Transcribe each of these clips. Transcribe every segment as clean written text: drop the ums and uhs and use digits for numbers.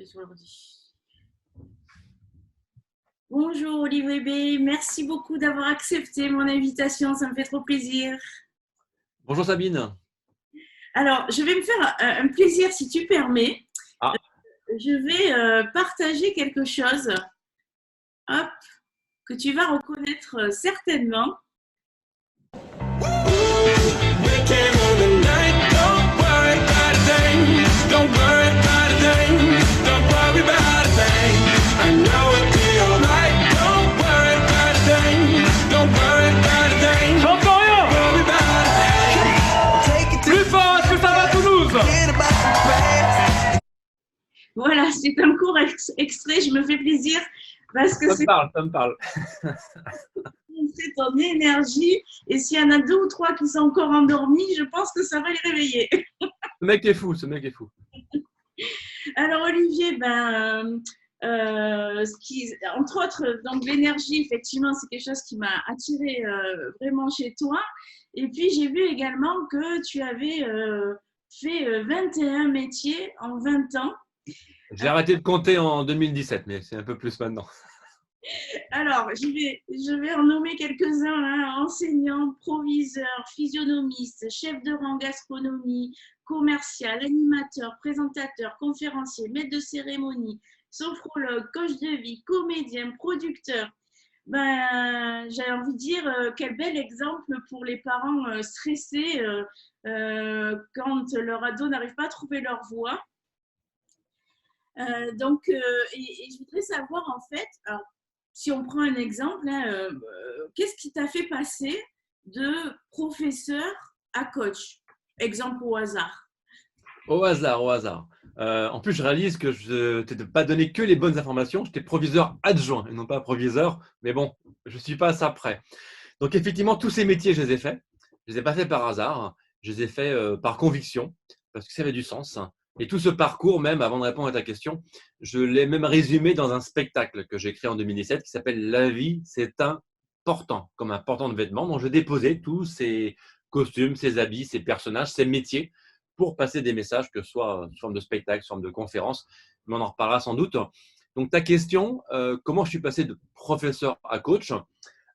Sur l'ordi. Bonjour Olivier B, merci beaucoup d'avoir accepté mon invitation, ça me fait trop plaisir. Bonjour Sabine. Alors, je vais me faire un plaisir si tu permets. Ah, Je vais partager quelque chose, hop, que tu vas reconnaître certainement. j'entends rien. Plus fort, est-ce que ça va Toulouse? Voilà, c'est un court extrait, je me fais plaisir parce que c'est Ça me parle. ton énergie et s'il y en a deux ou trois qui sont encore endormis, je pense que ça va les réveiller. Ce mec est fou, ce mec est fou. Alors Olivier, entre autres, donc l'énergie, effectivement, c'est quelque chose qui m'a attiré vraiment chez toi. Et puis j'ai vu également que tu avais fait 21 métiers en 20 ans. J'ai arrêté de compter en 2017, mais c'est un peu plus maintenant. Alors, je vais en nommer quelques-uns, hein. Enseignant, proviseur, physionomiste, chef de rang gastronomie, commercial, animateur, présentateur, conférencier, maître de cérémonie, sophrologue, coach de vie, comédien, producteur. J'ai envie de dire quel bel exemple pour les parents stressés quand leur ado n'arrive pas à trouver leur voie. Et je voudrais savoir en fait, alors, si on prend un exemple, hein, qu'est-ce qui t'a fait passer de professeur à coach? Exemple au hasard. Au hasard, au hasard. En plus, je réalise que je ne t'ai pas donné que les bonnes informations. J'étais proviseur adjoint et non pas proviseur. Mais bon, je ne suis pas à ça près. Donc, effectivement, tous ces métiers, je les ai faits. Je les ai pas faits par hasard. Je les ai faits par conviction, parce que ça avait du sens. Et tout ce parcours, même avant de répondre à ta question, je l'ai même résumé dans un spectacle que j'ai créé en 2017 qui s'appelle La vie, c'est important, comme un portant de vêtements. Donc, je déposais tous ces costumes, ces habits, ces personnages, ces métiers pour passer des messages, que ce soit sous forme de spectacle, sous forme de conférence. Mais on en reparlera sans doute. Donc, ta question, comment je suis passé de professeur à coach?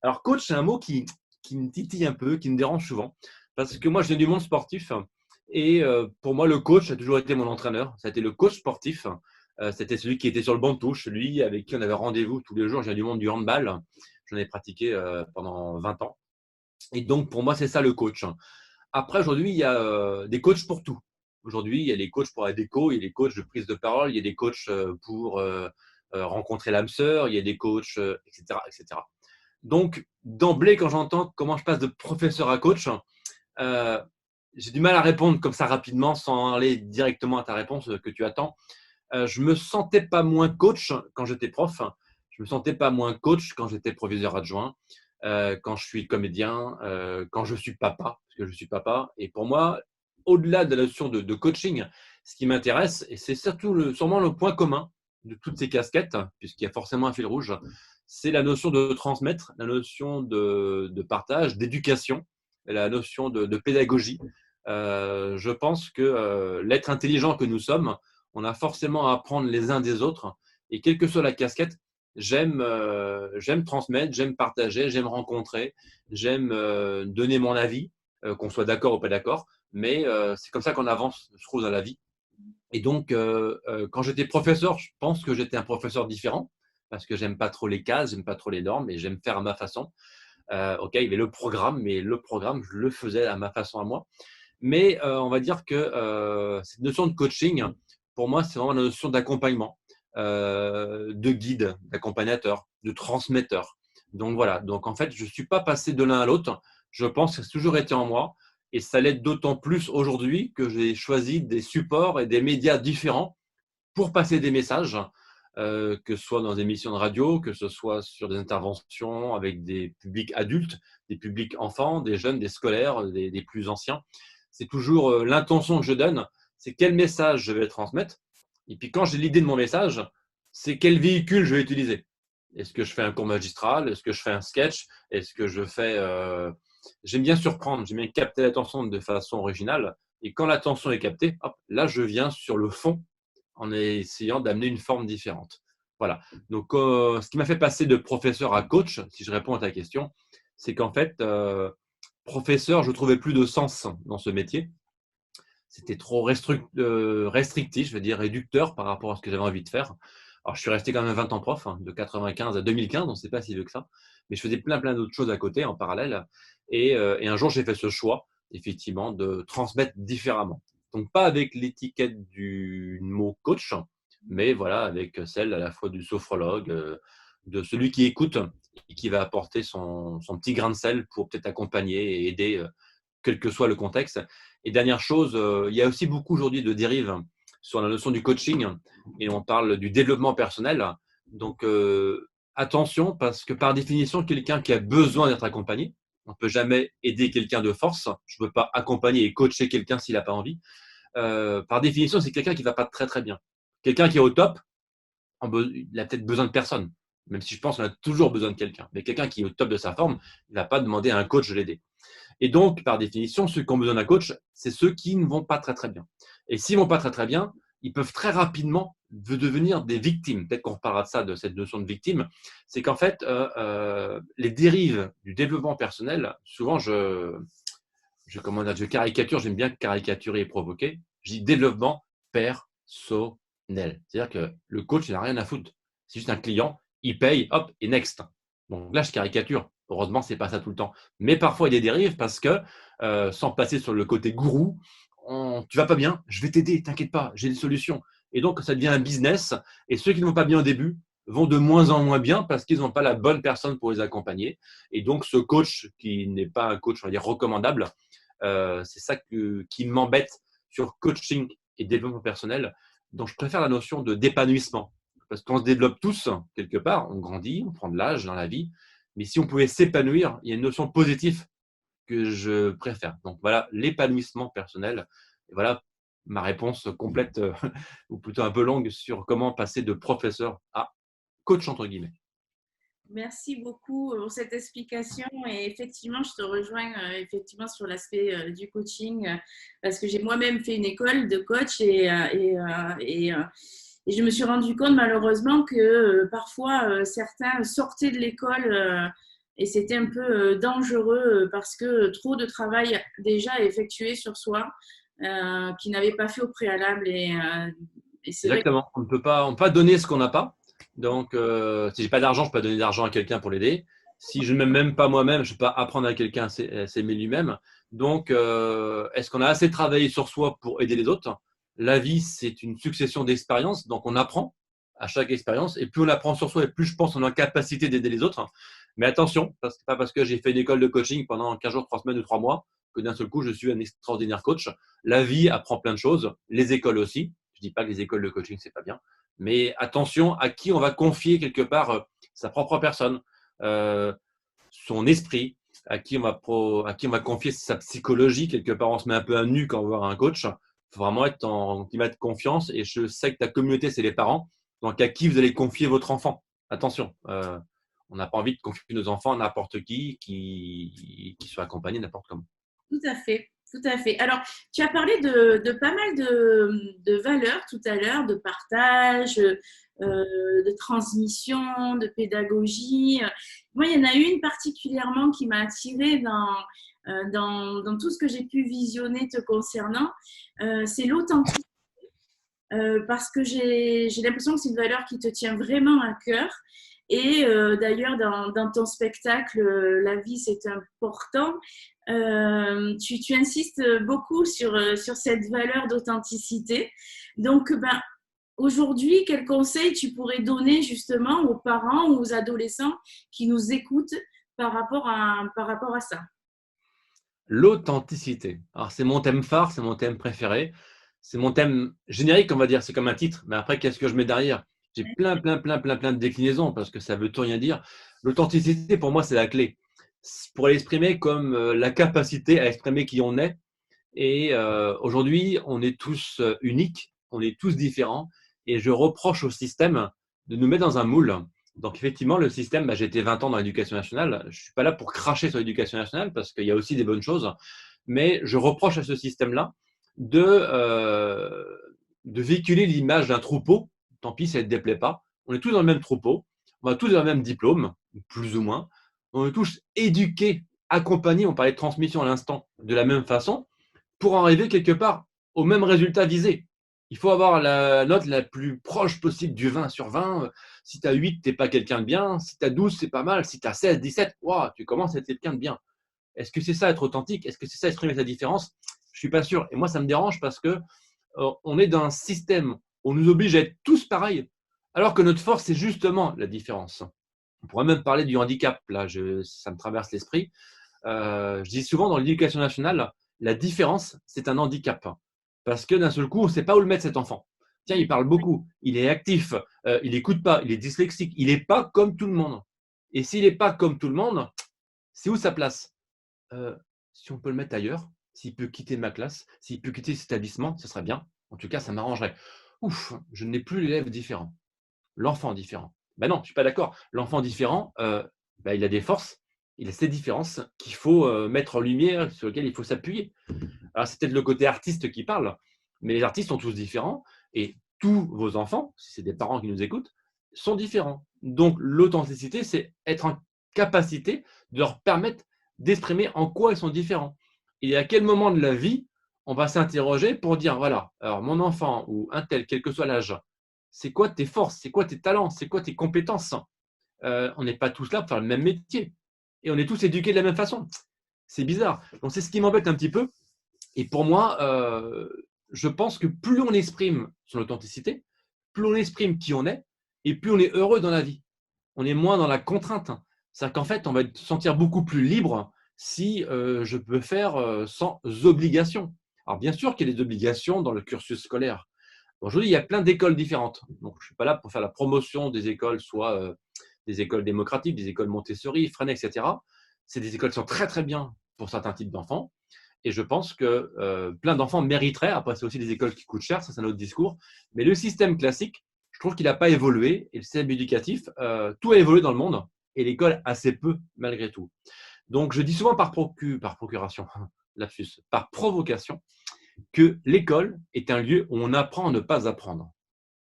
Alors, coach, c'est un mot qui me titille un peu, qui me dérange souvent, parce que moi, je viens du monde sportif. Et pour moi, le coach a toujours été mon entraîneur. Ça a été le coach sportif. C'était celui qui était sur le banc de touche, celui avec qui on avait rendez-vous tous les jours. Je viens du monde du handball. J'en ai pratiqué pendant 20 ans. Et donc, pour moi, c'est ça le coach. Après, aujourd'hui, il y a des coachs pour tout. Aujourd'hui, il y a des coachs pour la déco, il y a des coachs de prise de parole, il y a des coachs pour rencontrer l'âme sœur, il y a des coachs, etc., etc. Donc, d'emblée, quand j'entends comment je passe de professeur à coach, euh, j'ai du mal à répondre comme ça rapidement sans aller directement à ta réponse que tu attends. Je me sentais pas moins coach quand j'étais prof. Je me sentais pas moins coach quand j'étais proviseur adjoint, quand je suis comédien, quand je suis papa, parce que je suis papa. Et pour moi, au-delà de la notion de coaching, ce qui m'intéresse, et c'est surtout sûrement le point commun de toutes ces casquettes, puisqu'il y a forcément un fil rouge, c'est la notion de transmettre, la notion de partage, d'éducation, la notion de pédagogie. Je pense que l'être intelligent que nous sommes, on a forcément à apprendre les uns des autres. Et quelle que soit la casquette, j'aime transmettre, j'aime partager, j'aime rencontrer, j'aime donner mon avis, qu'on soit d'accord ou pas d'accord. Mais c'est comme ça qu'on avance, je trouve, dans la vie. Et donc, quand j'étais professeur, je pense que j'étais un professeur différent parce que j'aime pas trop les cases, j'aime pas trop les normes et j'aime faire à ma façon. Ok, il y avait le programme, mais le programme, je le faisais à ma façon à moi. Mais on va dire que cette notion de coaching, pour moi, c'est vraiment la notion d'accompagnement, de guide, d'accompagnateur, de transmetteur. Donc voilà, donc en fait, je ne suis pas passé de l'un à l'autre. Je pense que ça a toujours été en moi. Et ça l'est d'autant plus aujourd'hui que j'ai choisi des supports et des médias différents pour passer des messages, que ce soit dans des émissions de radio, que ce soit sur des interventions avec des publics adultes, des publics enfants, des jeunes, des scolaires, des plus anciens. C'est toujours l'intention que je donne, c'est quel message je vais transmettre. Et puis quand j'ai l'idée de mon message, c'est quel véhicule je vais utiliser. Est-ce que je fais un cours magistral? Est-ce que je fais un sketch? Est-ce que je fais… J'aime bien surprendre, j'aime bien capter l'attention de façon originale. Et quand l'attention est captée, hop, là, je viens sur le fond en essayant d'amener une forme différente. Voilà. Donc, ce qui m'a fait passer de professeur à coach, si je réponds à ta question, c'est qu'en fait, professeur, je trouvais plus de sens dans ce métier. C'était trop restrictif, je veux dire réducteur par rapport à ce que j'avais envie de faire. Alors, je suis resté quand même 20 ans prof, de 95 à 2015, donc c'est pas si vieux que ça. Mais je faisais plein d'autres choses à côté, en parallèle. Et un jour, j'ai fait ce choix, effectivement, de transmettre différemment. Donc, pas avec l'étiquette du mot coach, mais voilà, avec celle à la fois du sophrologue, de celui qui écoute et qui va apporter son petit grain de sel pour peut-être accompagner et aider, quel que soit le contexte. Et dernière chose, il y a aussi beaucoup aujourd'hui de dérives sur la notion du coaching et on parle du développement personnel. Donc, attention, parce que par définition, quelqu'un qui a besoin d'être accompagné, on ne peut jamais aider quelqu'un de force. Je ne peux pas accompagner et coacher quelqu'un s'il n'a pas envie. Par définition, c'est quelqu'un qui ne va pas très très bien. Quelqu'un qui est au top, il a peut-être besoin de personne, même si je pense qu'on a toujours besoin de quelqu'un. Mais quelqu'un qui est au top de sa forme, il ne va pas demander à un coach de l'aider. Et donc, par définition, ceux qui ont besoin d'un coach, c'est ceux qui ne vont pas très très bien. Et s'ils ne vont pas très très bien, ils peuvent très rapidement devenir des victimes. Peut-être qu'on reparlera de ça, de cette notion de victime. C'est qu'en fait, les dérives du développement personnel, souvent je caricature, j'aime bien caricaturer et provoquer. Je dis développement personnel. C'est-à-dire que le coach, il n'a rien à foutre. C'est juste un client, il paye, hop, et next. Donc là, je caricature. Heureusement, ce n'est pas ça tout le temps. Mais parfois, il y a des dérives parce que, sans passer sur le côté gourou, tu vas pas bien, je vais t'aider, t'inquiète pas, j'ai des solutions. Et donc, ça devient un business. Et ceux qui ne vont pas bien au début vont de moins en moins bien parce qu'ils n'ont pas la bonne personne pour les accompagner. Et donc, ce coach qui n'est pas un coach, on va dire, recommandable, c'est ça qui m'embête sur coaching et développement personnel. Donc, je préfère la notion de d'épanouissement. Parce qu'on se développe tous, quelque part, on grandit, on prend de l'âge dans la vie. Mais si on pouvait s'épanouir, il y a une notion positive que je préfère. Donc voilà, l'épanouissement personnel. Et voilà ma réponse complète, ou plutôt un peu longue, sur comment passer de professeur à coach, entre guillemets. Merci beaucoup pour cette explication et effectivement, je te rejoins effectivement sur l'aspect du coaching parce que j'ai moi-même fait une école de coach et je me suis rendu compte malheureusement que parfois certains sortaient de l'école et c'était un peu dangereux parce que trop de travail déjà effectué sur soi qui n'avait pas fait au préalable et c'est vrai que Exactement. On ne peut pas donner ce qu'on n'a pas. Donc, si j'ai pas d'argent, je peux pas donner d'argent à quelqu'un pour l'aider. Si je ne m'aime même pas moi-même, je ne peux pas apprendre à quelqu'un à s'aimer lui-même. Donc, est-ce qu'on a assez travaillé sur soi pour aider les autres? La vie, c'est une succession d'expériences. Donc, on apprend à chaque expérience. Et plus on apprend sur soi, et plus je pense qu'on est en capacité d'aider les autres. Mais attention, pas parce que j'ai fait une école de coaching pendant 15 jours, 3 semaines ou 3 mois que d'un seul coup, je suis un extraordinaire coach. La vie apprend plein de choses, les écoles aussi. Je dis pas que les écoles de coaching, c'est pas bien. Mais attention à qui on va confier quelque part sa propre personne, euh, son esprit, à qui on va confier sa psychologie. Quelque part, on se met un peu à nu quand on va voir un coach. Il faut vraiment être en climat de confiance. Et je sais que ta communauté, c'est les parents. Donc, à qui vous allez confier votre enfant? Attention, on n'a pas envie de confier nos enfants à n'importe qui soit accompagné n'importe comment. tout à fait, tout à fait. Alors, tu as parlé de pas mal de valeurs tout à l'heure, de partage, de transmission, de pédagogie. Moi, il y en a une particulièrement qui m'a attirée dans tout ce que j'ai pu visionner te concernant. C'est l'authenticité. Parce que j'ai l'impression que c'est une valeur qui te tient vraiment à cœur. Et d'ailleurs, dans ton spectacle, La vie, c'est important, tu insistes beaucoup sur cette valeur d'authenticité. Donc, ben, aujourd'hui, quel conseil tu pourrais donner justement aux parents ou aux adolescents qui nous écoutent par rapport à ça? L'authenticité. Alors, c'est mon thème phare, c'est mon thème préféré. C'est mon thème générique, on va dire. C'est comme un titre. Mais après, qu'est-ce que je mets derrière? J'ai plein de déclinaisons parce que ça veut tout rien dire. L'authenticité, pour moi, c'est la clé. Pour l'exprimer comme la capacité à exprimer qui on est. Et aujourd'hui, on est tous uniques, on est tous différents. Et je reproche au système de nous mettre dans un moule. Donc, effectivement, le système, j'ai été 20 ans dans l'éducation nationale. Je ne suis pas là pour cracher sur l'éducation nationale parce qu'il y a aussi des bonnes choses. Mais je reproche à ce système-là de de véhiculer l'image d'un troupeau. Tant pis, ça ne te déplaît pas. On est tous dans le même troupeau, on a tous le même diplôme, plus ou moins. On est tous éduqués, accompagnés, on parlait de transmission à l'instant, de la même façon, pour arriver quelque part au même résultat visé. Il faut avoir la note la plus proche possible du 20 sur 20. Si tu as 8, tu n'es pas quelqu'un de bien. Si tu as 12, c'est pas mal. Si tu as 16, 17, wow, tu commences à être quelqu'un de bien. Est-ce que c'est ça être authentique? Est-ce que c'est ça exprimer sa différence? Je ne suis pas sûr. Et moi, ça me dérange parce que on est dans un système où on nous oblige à être tous pareils, alors que notre force, c'est justement la différence. On pourrait même parler du handicap. Là, ça me traverse l'esprit. Je dis souvent dans l'éducation nationale, la différence, c'est un handicap. Parce que d'un seul coup, on ne sait pas où le mettre, cet enfant. Tiens, il parle beaucoup, il est actif, il n'écoute pas, il est dyslexique, il n'est pas comme tout le monde. Et s'il n'est pas comme tout le monde, c'est où sa place? Si on peut le mettre ailleurs, s'il peut quitter ma classe, s'il peut quitter cet établissement, ce serait bien. En tout cas, ça m'arrangerait. Ouf, je n'ai plus l'élève différent, l'enfant différent. Ben non, je ne suis pas d'accord. L'enfant différent, il a des forces, il a ses différences qu'il faut mettre en lumière, sur lesquelles il faut s'appuyer. Alors, c'est peut-être le côté artiste qui parle, mais les artistes sont tous différents et tous vos enfants, si c'est des parents qui nous écoutent, sont différents. Donc, l'authenticité, c'est être en capacité de leur permettre d'exprimer en quoi ils sont différents. Et à quel moment de la vie on va s'interroger pour dire, voilà, alors mon enfant ou un tel, quel que soit l'âge, c'est quoi tes forces, c'est quoi tes talents, c'est quoi tes compétences? On n'est pas tous là pour faire le même métier. Et on est tous éduqués de la même façon. C'est bizarre. Donc, c'est ce qui m'embête un petit peu. Et pour moi, je pense que plus on exprime son authenticité, plus on exprime qui on est, et plus on est heureux dans la vie. On est moins dans la contrainte. C'est-à-dire qu'en fait, on va se sentir beaucoup plus libre si je peux faire sans obligation. Alors bien sûr qu'il y a des obligations dans le cursus scolaire. Aujourd'hui, il y a plein d'écoles différentes. Donc, je ne suis pas là pour faire la promotion des écoles, soit des écoles démocratiques, des écoles Montessori, Freinet, etc. C'est des écoles qui sont très, très bien pour certains types d'enfants. Et je pense que plein d'enfants mériteraient, après c'est aussi des écoles qui coûtent cher, ça c'est un autre discours, mais le système classique, je trouve qu'il n'a pas évolué, et le système éducatif, tout a évolué dans le monde, et l'école assez peu malgré tout. Donc je dis souvent par procuration, lapsus, par provocation, que l'école est un lieu où on apprend à ne pas apprendre.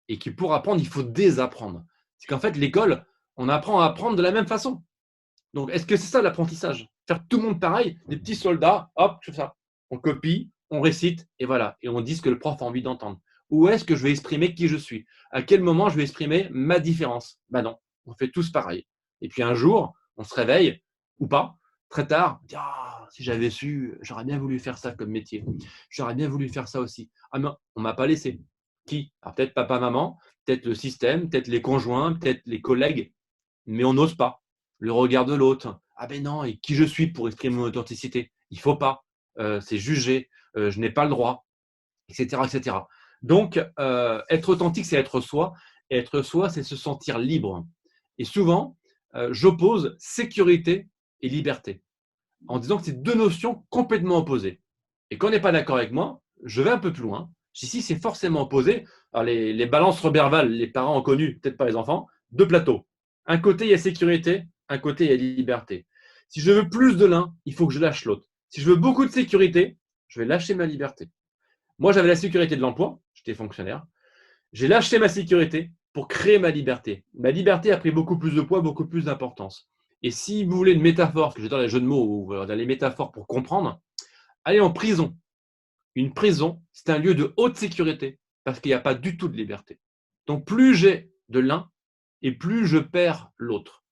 Et que pour apprendre, il faut désapprendre. C'est qu'en fait, l'école, on apprend à apprendre de la même façon. Donc, est-ce que c'est ça l'apprentissage? Faire tout le monde pareil, des petits soldats, hop, je fais ça. On copie, on récite, et voilà. Et on dit ce que le prof a envie d'entendre. Où est-ce que je vais exprimer qui je suis? À quel moment je vais exprimer ma différence? Ben non, on fait tous pareil. Et puis un jour, on se réveille, ou pas, très tard, on dit, ah, si j'avais su, j'aurais bien voulu faire ça comme métier. J'aurais bien voulu faire ça aussi. Ah non, on ne m'a pas laissé. Qui? Alors peut-être papa, maman, peut-être le système, peut-être les conjoints, peut-être les collègues, mais on n'ose pas. Le regard de l'autre. Ah ben non, et qui je suis pour exprimer mon authenticité? Il ne faut pas. C'est jugé. Je n'ai pas le droit, etc. etc. Donc, être authentique, c'est être soi. Et être soi, c'est se sentir libre. Et souvent, j'oppose sécurité et liberté en disant que c'est deux notions complètement opposées. Et quand on n'est pas d'accord avec moi, je vais un peu plus loin. Si c'est forcément opposé, alors les balances verbales, les parents ont connu, peut-être pas les enfants, deux plateaux. Un côté, il y a sécurité, un côté, il y a liberté. Si je veux plus de l'un, il faut que je lâche l'autre. Si je veux beaucoup de sécurité, je vais lâcher ma liberté. Moi, j'avais la sécurité de l'emploi, j'étais fonctionnaire. J'ai lâché ma sécurité pour créer ma liberté. Ma liberté a pris beaucoup plus de poids, beaucoup plus d'importance. Et si vous voulez une métaphore, parce que j'adore les jeux de mots ou les métaphores pour comprendre, allez en prison. Une prison, c'est un lieu de haute sécurité parce qu'il n'y a pas du tout de liberté. Donc plus j'ai de l'un et plus je perds l'autre.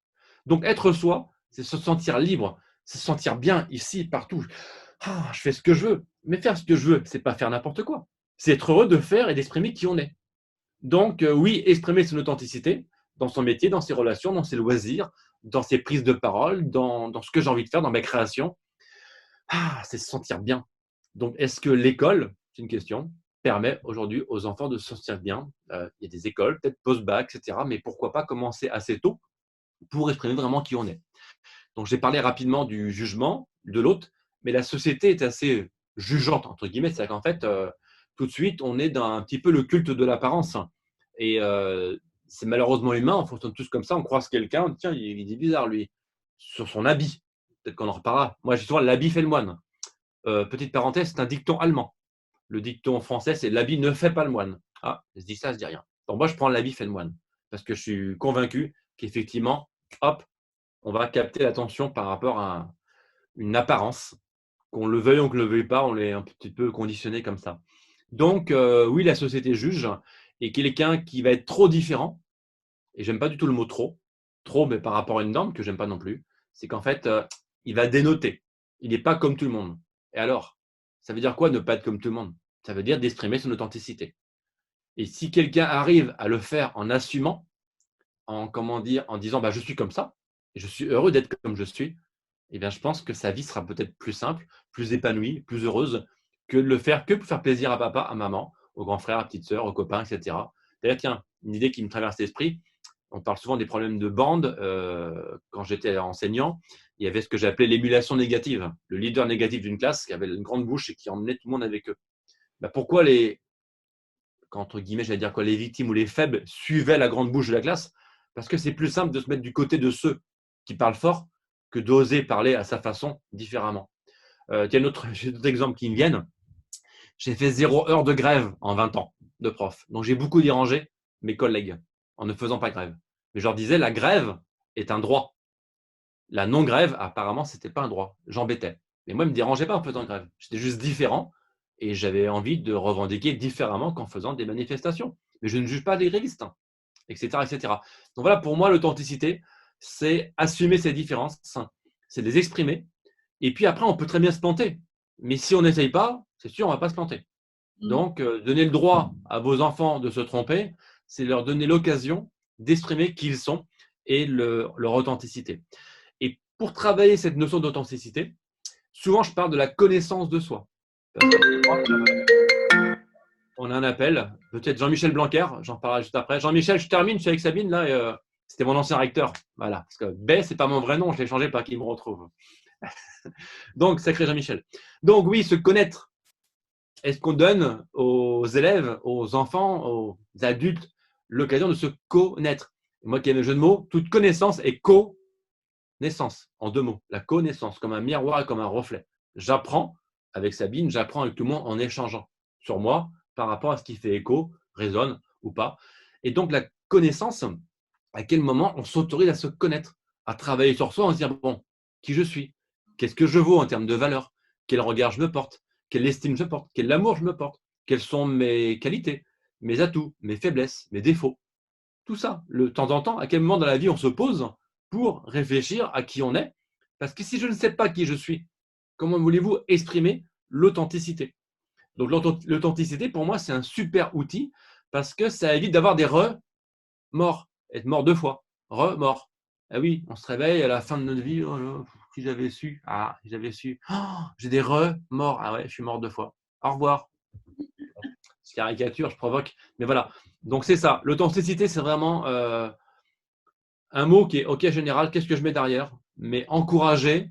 Donc être soi, c'est se sentir libre, c'est se sentir bien ici, partout. Ah, je fais ce que je veux. Mais faire ce que je veux, c'est pas faire n'importe quoi. C'est être heureux de faire et d'exprimer qui on est. Donc oui, exprimer son authenticité dans son métier, dans ses relations, dans ses loisirs, dans ses prises de parole, dans ce que j'ai envie de faire, dans mes créations. Ah, c'est se sentir bien. Donc, est-ce que l'école, c'est une question, permet aujourd'hui aux enfants de se sentir bien? Il y a des écoles, peut-être post-bac, etc. Mais pourquoi pas commencer assez tôt pour exprimer vraiment qui on est? Donc, j'ai parlé rapidement du jugement de l'autre, mais la société est assez jugeante, entre guillemets. C'est-à-dire qu'en fait, tout de suite, on est dans un petit peu le culte de l'apparence. Et c'est malheureusement humain, on fonctionne tous comme ça. On croise quelqu'un, on dit, tiens, il est bizarre, lui, sur son habit. Peut-être qu'on en reparlera. Moi, je dis souvent, l'habit fait le moine. Petite parenthèse, c'est un dicton allemand. Le dicton français, c'est l'habit ne fait pas le moine. Ah, je dis ça, je dis rien. Donc moi, je prends l'avis Feynman parce que je suis convaincu qu'effectivement, hop, on va capter l'attention par rapport à une apparence. Qu'on le veuille ou qu'on ne le veuille pas, on est un petit peu conditionné comme ça. Donc, oui, la société juge et quelqu'un qui va être trop différent, et j'aime pas du tout le mot trop, mais par rapport à une norme que j'aime pas non plus, c'est qu'en fait, il va dénoter. Il n'est pas comme tout le monde. Et alors, ça veut dire quoi ne pas être comme tout le monde? Ça veut dire d'exprimer son authenticité. Et si quelqu'un arrive à le faire en assumant, en comment dire, en disant bah, je suis comme ça, et je suis heureux d'être comme je suis, eh bien, je pense que sa vie sera peut-être plus simple, plus épanouie, plus heureuse que de le faire que pour faire plaisir à papa, à maman, aux grands frères, à petite sœur, aux copains, etc. D'ailleurs, tiens, une idée qui me traverse l'esprit, on parle souvent des problèmes de bande. Quand j'étais enseignant, il y avait ce que j'appelais l'émulation négative, le leader négatif d'une classe qui avait une grande bouche et qui emmenait tout le monde avec eux. Bah, pourquoi entre guillemets, j'allais dire quoi, les victimes ou les faibles suivaient la grande bouche de la classe? Parce que c'est plus simple de se mettre du côté de ceux qui parlent fort que d'oser parler à sa façon différemment. J'ai d'autres exemples qui me viennent. J'ai fait 0 heure de grève en 20 ans de prof. Donc j'ai beaucoup dérangé mes collègues en ne faisant pas grève. Mais je leur disais, la grève est un droit. La non-grève, apparemment, ce n'était pas un droit. J'embêtais. Mais moi, il ne me dérangeait pas en faisant grève. J'étais juste différent et j'avais envie de revendiquer différemment qu'en faisant des manifestations. Mais je ne juge pas les grévistes, hein, etc., etc. Donc voilà, pour moi, l'authenticité, c'est assumer ces différences, c'est les exprimer. Et puis après, on peut très bien se planter. Mais si on n'essaye pas, c'est sûr, on ne va pas se planter. Donc, donner le droit à vos enfants de se tromper, c'est leur donner l'occasion d'exprimer qui ils sont et leur authenticité. Et pour travailler cette notion d'authenticité, souvent je parle de la connaissance de soi. On a un appel, peut-être Jean-Michel Blanquer, j'en parlerai juste après. Jean-Michel, je termine, je suis avec Sabine, là, c'était mon ancien recteur. Voilà, parce que B, c'est pas mon vrai nom, je l'ai changé pour qu'il me retrouve. Donc, sacré Jean-Michel. Donc oui, se connaître. Est-ce qu'on donne aux élèves, aux enfants, aux adultes l'occasion de se connaître? Moi qui aime le jeu de mots, toute connaissance est connaissance, en 2 mots. La connaissance, comme un miroir et comme un reflet. J'apprends avec Sabine, j'apprends avec tout le monde en échangeant sur moi par rapport à ce qui fait écho, résonne ou pas. Et donc la connaissance, à quel moment on s'autorise à se connaître, à travailler sur soi, en se dire, bon, qui je suis? Qu'est-ce que je vaux en termes de valeur? Quel regard je me porte? Quelle estime je porte? Quel amour je me porte? Quelles sont mes qualités, mes atouts, mes faiblesses, mes défauts? Tout ça, de temps en temps, à quel moment dans la vie on se pose pour réfléchir à qui on est? Parce que si je ne sais pas qui je suis, comment voulez-vous exprimer l'authenticité? Donc l'authenticité, pour moi, c'est un super outil parce que ça évite d'avoir des remords, être mort 2 fois, remords. Ah oui, on se réveille à la fin de notre vie, oh là, si j'avais su, si j'avais su, oh, j'ai des remords, ah ouais, je suis mort 2 fois. Au revoir. Je caricature, je provoque, mais voilà. Donc c'est ça, l'authenticité, c'est vraiment un mot qui est OK général, qu'est-ce que je mets derrière? Mais encouragez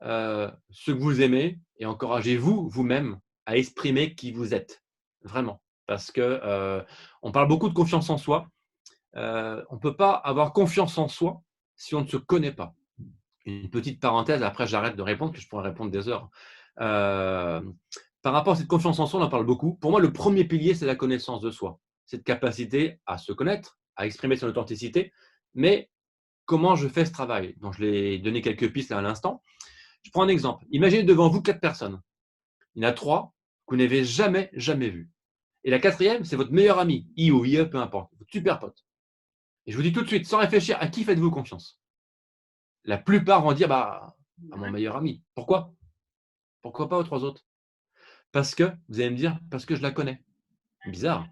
ceux que vous aimez et encouragez-vous vous-même à exprimer qui vous êtes. Vraiment. Parce que on parle beaucoup de confiance en soi. On ne peut pas avoir confiance en soi si on ne se connaît pas. Une petite parenthèse, après j'arrête de répondre, que je pourrais répondre des heures. Par rapport à cette confiance en soi, on en parle beaucoup. Pour moi, le premier pilier, c'est la connaissance de soi. Cette capacité à se connaître, à exprimer son authenticité. Mais comment je fais ce travail? Donc, je l'ai donné quelques pistes là à l'instant. Je prends un exemple. Imaginez devant vous 4 personnes. Il y en a 3 que vous n'avez jamais, jamais vues. Et la quatrième, c'est votre meilleur ami, I ou IE, peu importe, votre super pote. Et je vous dis tout de suite, sans réfléchir, à qui faites-vous confiance? La plupart vont dire bah, à mon meilleur ami. Pourquoi? Pourquoi pas aux 3 autres? Parce que, vous allez me dire, parce que je la connais. Bizarre.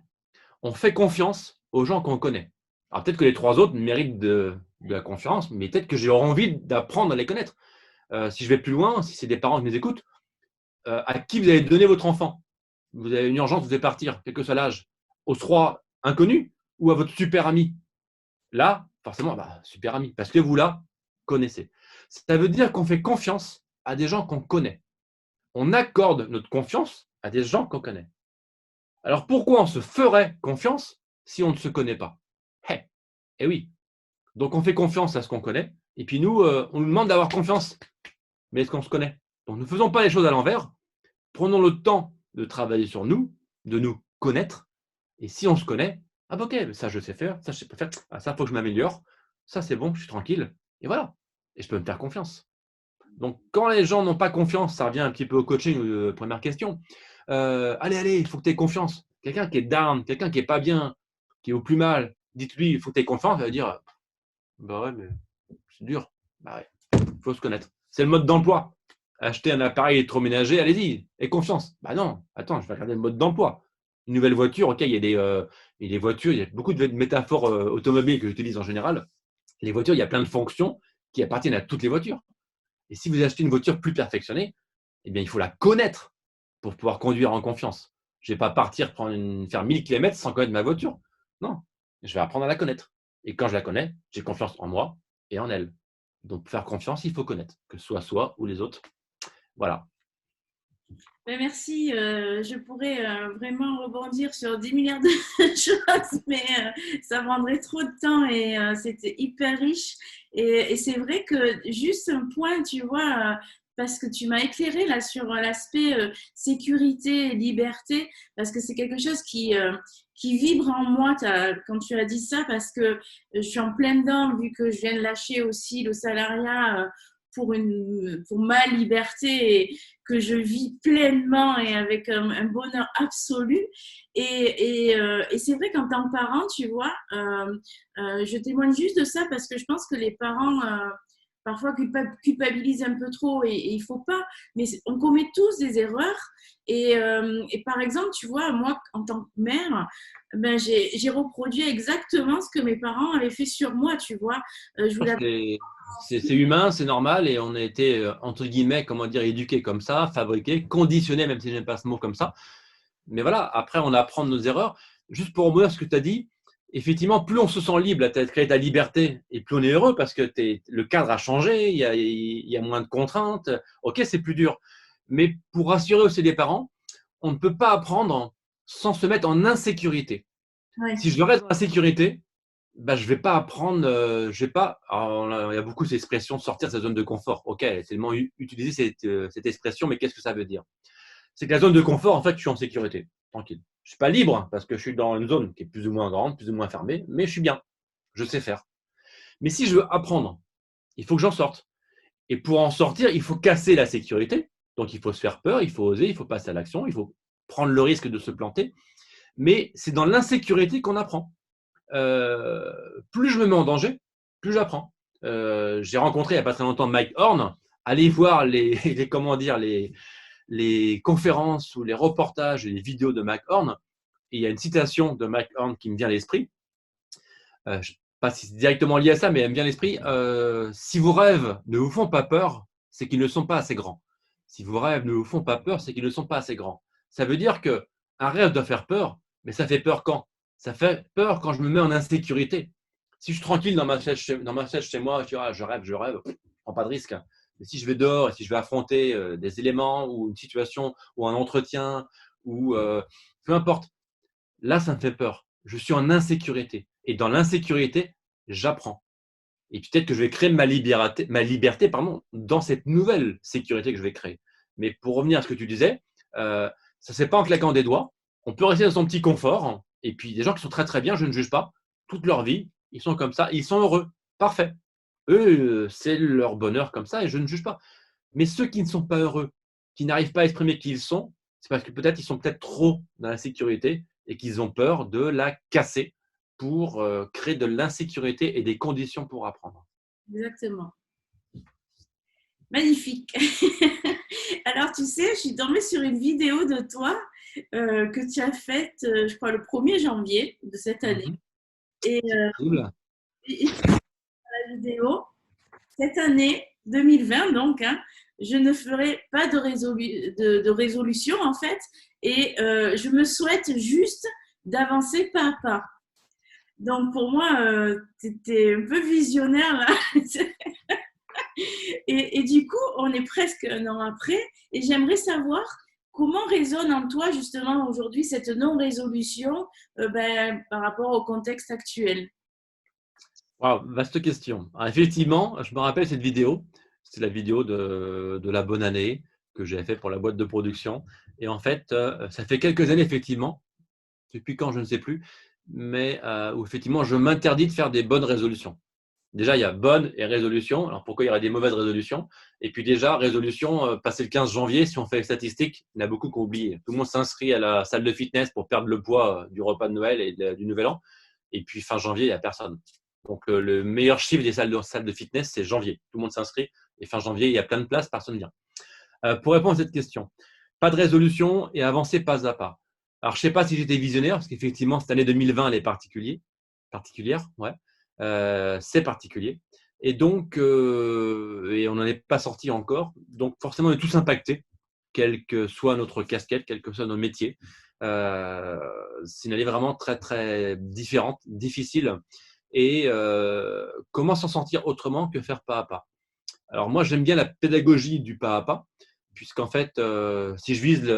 On fait confiance aux gens qu'on connaît. Alors peut-être que les 3 autres méritent de la confiance, mais peut-être que j'ai envie d'apprendre à les connaître. Si je vais plus loin, si c'est des parents qui nous écoutent, à qui vous allez donner votre enfant? Vous avez une urgence, vous devez partir, quel que soit l'âge. Aux 3 inconnus ou à votre super ami? Là, forcément, bah, super ami, parce que vous la connaissez. Ça veut dire qu'on fait confiance à des gens qu'on connaît. On accorde notre confiance à des gens qu'on connaît. Alors pourquoi on se ferait confiance si on ne se connaît pas? Eh oui. Donc on fait confiance à ce qu'on connaît, et puis nous, on nous demande d'avoir confiance. Mais est-ce qu'on se connaît? Donc ne faisons pas les choses à l'envers. Prenons le temps de travailler sur nous, de nous connaître, Et si on se connaît, ah bah, ok, ça je sais faire, ça je sais pas faire, ah, ça il faut que je m'améliore, ça c'est bon, je suis tranquille, et voilà. Et je peux me faire confiance. Donc, quand les gens n'ont pas confiance, ça revient un petit peu au coaching, première question. Allez, il faut que tu aies confiance. Quelqu'un qui est down, quelqu'un qui est pas bien, qui est au plus mal, dites-lui, il faut que tu aies confiance, il va dire, bah ouais, mais c'est dur. Bah ouais, il faut se connaître. C'est le mode d'emploi. Acheter un appareil électroménager, allez-y, aie confiance. Bah non, attends, je vais regarder le mode d'emploi. Une nouvelle voiture, ok, il y a des voitures, il y a beaucoup de métaphores automobiles que j'utilise en général. Les voitures, il y a plein de fonctions qui appartiennent à toutes les voitures. Et si vous achetez une voiture plus perfectionnée, eh bien, il faut la connaître pour pouvoir conduire en confiance. Je ne vais pas partir faire 1000 km sans connaître ma voiture. Non, je vais apprendre à la connaître. Et quand je la connais, j'ai confiance en moi et en elle. Donc, pour faire confiance, il faut connaître, que ce soit soi ou les autres. Voilà. Ben, merci. Je pourrais vraiment rebondir sur 10 milliards de choses, mais ça prendrait trop de temps et c'était hyper riche. Et c'est vrai que juste un point, tu vois, parce que tu m'as éclairé là sur l'aspect sécurité et liberté, parce que c'est quelque chose qui vibre en moi quand tu as dit ça, parce que je suis en plein dedans, vu que je viens de lâcher aussi le salariat pour ma liberté. Et, que je vis pleinement et avec un bonheur absolu. Et c'est vrai qu'en tant que parent, tu vois, je témoigne juste de ça parce que je pense que les parents parfois culpabilisent un peu trop et il faut pas. Mais on commet tous des erreurs. Et par exemple, tu vois, moi, en tant que mère, ben, j'ai reproduit exactement ce que mes parents avaient fait sur moi, tu vois. Je voulais C'est humain, c'est normal et on a été, entre guillemets, comment dire, éduqués comme ça, fabriqués, conditionnés, même si je n'aime pas ce mot comme ça. Mais voilà, après, on apprend de nos erreurs. Juste pour rebondir sur ce que tu as dit, effectivement, plus on se sent libre, tu as créé ta liberté, et plus on est heureux parce que le cadre a changé, il y a moins de contraintes. Ok, c'est plus dur. Mais pour rassurer aussi les parents, on ne peut pas apprendre sans se mettre en insécurité. ouais. Si je reste dans la sécurité, bah, je vais pas apprendre, je vais pas. Alors, il y a beaucoup cette expression sortir de sa zone de confort. Ok, c'est tellement utilisé cette expression, mais qu'est-ce que ça veut dire? C'est que la zone de confort, en fait, je suis en sécurité, tranquille. Je suis pas libre parce que je suis dans une zone qui est plus ou moins grande, plus ou moins fermée, mais je suis bien. Je sais faire. Mais si je veux apprendre, il faut que j'en sorte. Et pour en sortir, il faut casser la sécurité. Donc, il faut se faire peur, il faut oser, il faut passer à l'action, il faut prendre le risque de se planter. Mais c'est dans l'insécurité qu'on apprend. Plus je me mets en danger, plus j'apprends. J'ai rencontré il n'y a pas très longtemps Mike Horn. Allez voir comment dire, les conférences ou les reportages et les vidéos de Mike Horn. Et il y a une citation de Mike Horn qui me vient à l'esprit. Je ne sais pas si c'est directement lié à ça, mais elle me vient à l'esprit. Si vos rêves ne vous font pas peur, c'est qu'ils ne sont pas assez grands. Si vos rêves ne vous font pas peur, c'est qu'ils ne sont pas assez grands. Ça veut dire que un rêve doit faire peur, mais ça fait peur quand? Ça fait peur quand je me mets en insécurité. Si je suis tranquille dans ma chaise chez moi, je dis ah, je rêve, je ne prends pas de risque. Mais si je vais dehors et si je vais affronter des éléments ou une situation ou un entretien ou peu importe, là, ça me fait peur. Je suis en insécurité. Et dans l'insécurité, j'apprends. Et peut-être que je vais créer ma liberté dans cette nouvelle sécurité que je vais créer. Mais pour revenir à ce que tu disais, ça ne se fait pas en claquant des doigts. On peut rester dans son petit confort. Et puis, des gens qui sont très, très bien, je ne juge pas. Toute leur vie, ils sont comme ça. Ils sont heureux. Parfait. Eux, c'est leur bonheur comme ça et je ne juge pas. Mais ceux qui ne sont pas heureux, qui n'arrivent pas à exprimer qui ils sont, c'est parce que peut-être ils sont peut-être trop dans la sécurité et qu'ils ont peur de la casser pour créer de l'insécurité et des conditions pour apprendre. Exactement. Magnifique. Alors, tu sais, je suis tombée sur une vidéo de toi que tu as faite, je crois, le 1er janvier de cette année. Mhm. Et, Cool. et la vidéo, cette année 2020, donc, hein, je ne ferai pas de résolution, en fait, et je me souhaite juste d'avancer pas à pas. Donc, pour moi, tu étais un peu visionnaire, là. Et du coup, on est presque un an après et j'aimerais savoir comment résonne en toi justement aujourd'hui cette non-résolution par rapport au contexte actuel. Wow, vaste question. Alors, effectivement, je me rappelle cette vidéo. C'est la vidéo de la bonne année que j'ai fait pour la boîte de production. Et en fait, ça fait quelques années, effectivement, depuis quand, je ne sais plus, mais où effectivement, je m'interdis de faire des bonnes résolutions. Déjà, il y a bonne et résolution. Alors, pourquoi il y aurait des mauvaises résolutions? Et puis déjà, résolution, passé le 15 janvier, si on fait les statistiques, il y en a beaucoup qui ont oublié. Tout le monde s'inscrit à la salle de fitness pour perdre le poids du repas de Noël et du Nouvel An. Et puis, fin janvier, il n'y a personne. Donc, le meilleur chiffre des salles de fitness, c'est janvier. Tout le monde s'inscrit. Et fin janvier, il y a plein de places, personne ne vient. Pour répondre à cette question, pas de résolution et avancer pas à pas. Alors, je ne sais pas si j'étais visionnaire, parce qu'effectivement, cette année 2020, elle est particulière, ouais. C'est particulier. Et donc, et on n'en est pas sorti encore. Donc, forcément, on est tous impactés, quelle que soit notre casquette, quel que soit nos métiers. C'est une année vraiment très, très différente, difficile. Et comment s'en sortir autrement que faire pas à pas? Alors, moi, j'aime bien la pédagogie du pas à pas, puisqu'en fait, si je vise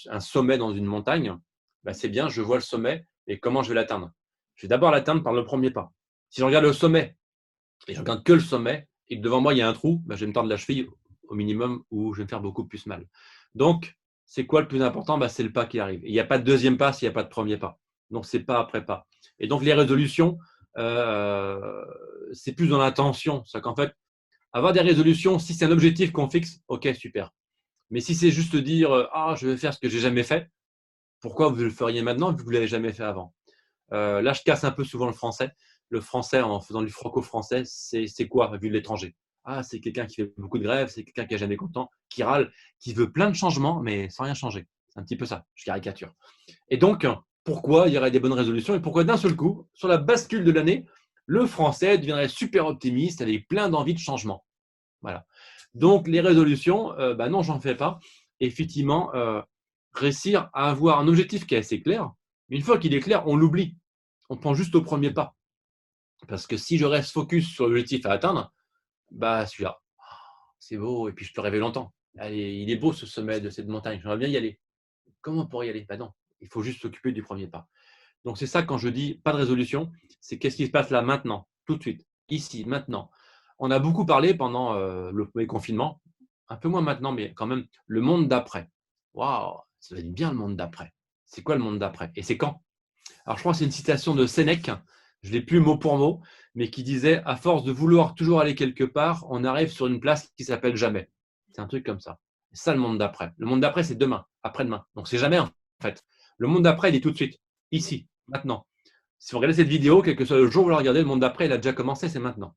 un sommet dans une montagne, bah, c'est bien, je vois le sommet et comment je vais l'atteindre. Je vais d'abord l'atteindre par le premier pas. Si je regarde le sommet et je regarde que le sommet et que devant moi il y a un trou, bah, je vais me tordre la cheville au minimum ou je vais me faire beaucoup plus mal. Donc, c'est quoi le plus important? Bah, c'est le pas qui arrive. Et il n'y a pas de deuxième pas s'il n'y a pas de premier pas. Donc, c'est pas après pas. Et donc, les résolutions, c'est plus dans l'intention. C'est qu'en fait, avoir des résolutions, si c'est un objectif qu'on fixe, ok, super. Mais si c'est juste dire ah, je vais faire ce que j'ai jamais fait, pourquoi vous le feriez maintenant vu que vous l'avez jamais fait avant? Là, je casse un peu souvent le français. Le français, en faisant du franco-français, c'est quoi vu de l'étranger? Ah, c'est quelqu'un qui fait beaucoup de grèves, c'est quelqu'un qui est jamais content, qui râle, qui veut plein de changements, mais sans rien changer. C'est un petit peu ça, je caricature. Et donc, pourquoi il y aurait des bonnes résolutions et pourquoi d'un seul coup, sur la bascule de l'année, le français deviendrait super optimiste avec plein d'envie de changement? Voilà. Donc, les résolutions, bah non, j'en fais pas. Effectivement, réussir à avoir un objectif qui est assez clair, mais une fois qu'il est clair, on l'oublie. On prend juste au premier pas. Parce que si je reste focus sur l'objectif à atteindre, bah celui-là, c'est beau, et puis je peux rêver longtemps. Allez, il est beau ce sommet de cette montagne, j'aimerais bien y aller. Comment on pourrait y aller? Bah non, il faut juste s'occuper du premier pas. Donc c'est ça quand je dis pas de résolution, c'est qu'est-ce qui se passe là maintenant, tout de suite, ici, maintenant. On a beaucoup parlé pendant le premier confinement, un peu moins maintenant, mais quand même, le monde d'après. Waouh, ça va être bien le monde d'après. C'est quoi le monde d'après? Et c'est quand? Alors je crois que c'est une citation de Sénèque, je ne l'ai plus mot pour mot, mais qui disait à force de vouloir toujours aller quelque part, on arrive sur une place qui s'appelle jamais. C'est un truc comme ça. C'est ça le monde d'après. Le monde d'après, c'est demain, après-demain. Donc c'est jamais en fait. Le monde d'après, il est tout de suite, ici, maintenant. Si vous regardez cette vidéo, quel que soit le jour où vous la regardez, le monde d'après, il a déjà commencé, c'est maintenant.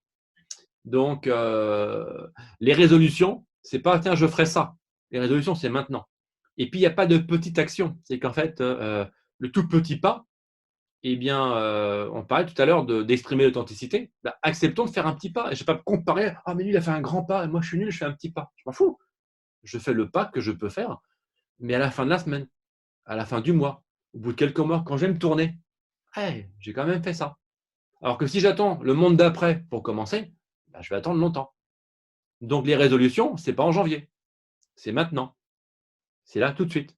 Donc les résolutions, c'est pas tiens, je ferai ça. Les résolutions, c'est maintenant. Et puis il n'y a pas de petite action. C'est qu'en fait, le tout petit pas, eh bien, on parlait tout à l'heure d'exprimer l'authenticité. Bah, acceptons de faire un petit pas. Et je ne vais pas me comparer. Ah, mais lui, il a fait un grand pas. Et moi, je suis nul, je fais un petit pas. Je m'en fous. Je fais le pas que je peux faire. Mais à la fin de la semaine, à la fin du mois, au bout de quelques mois, quand je vais me tourner, hey, j'ai quand même fait ça. Alors que si j'attends le monde d'après pour commencer, bah, je vais attendre longtemps. Donc, les résolutions, ce n'est pas en janvier. C'est maintenant. C'est là tout de suite.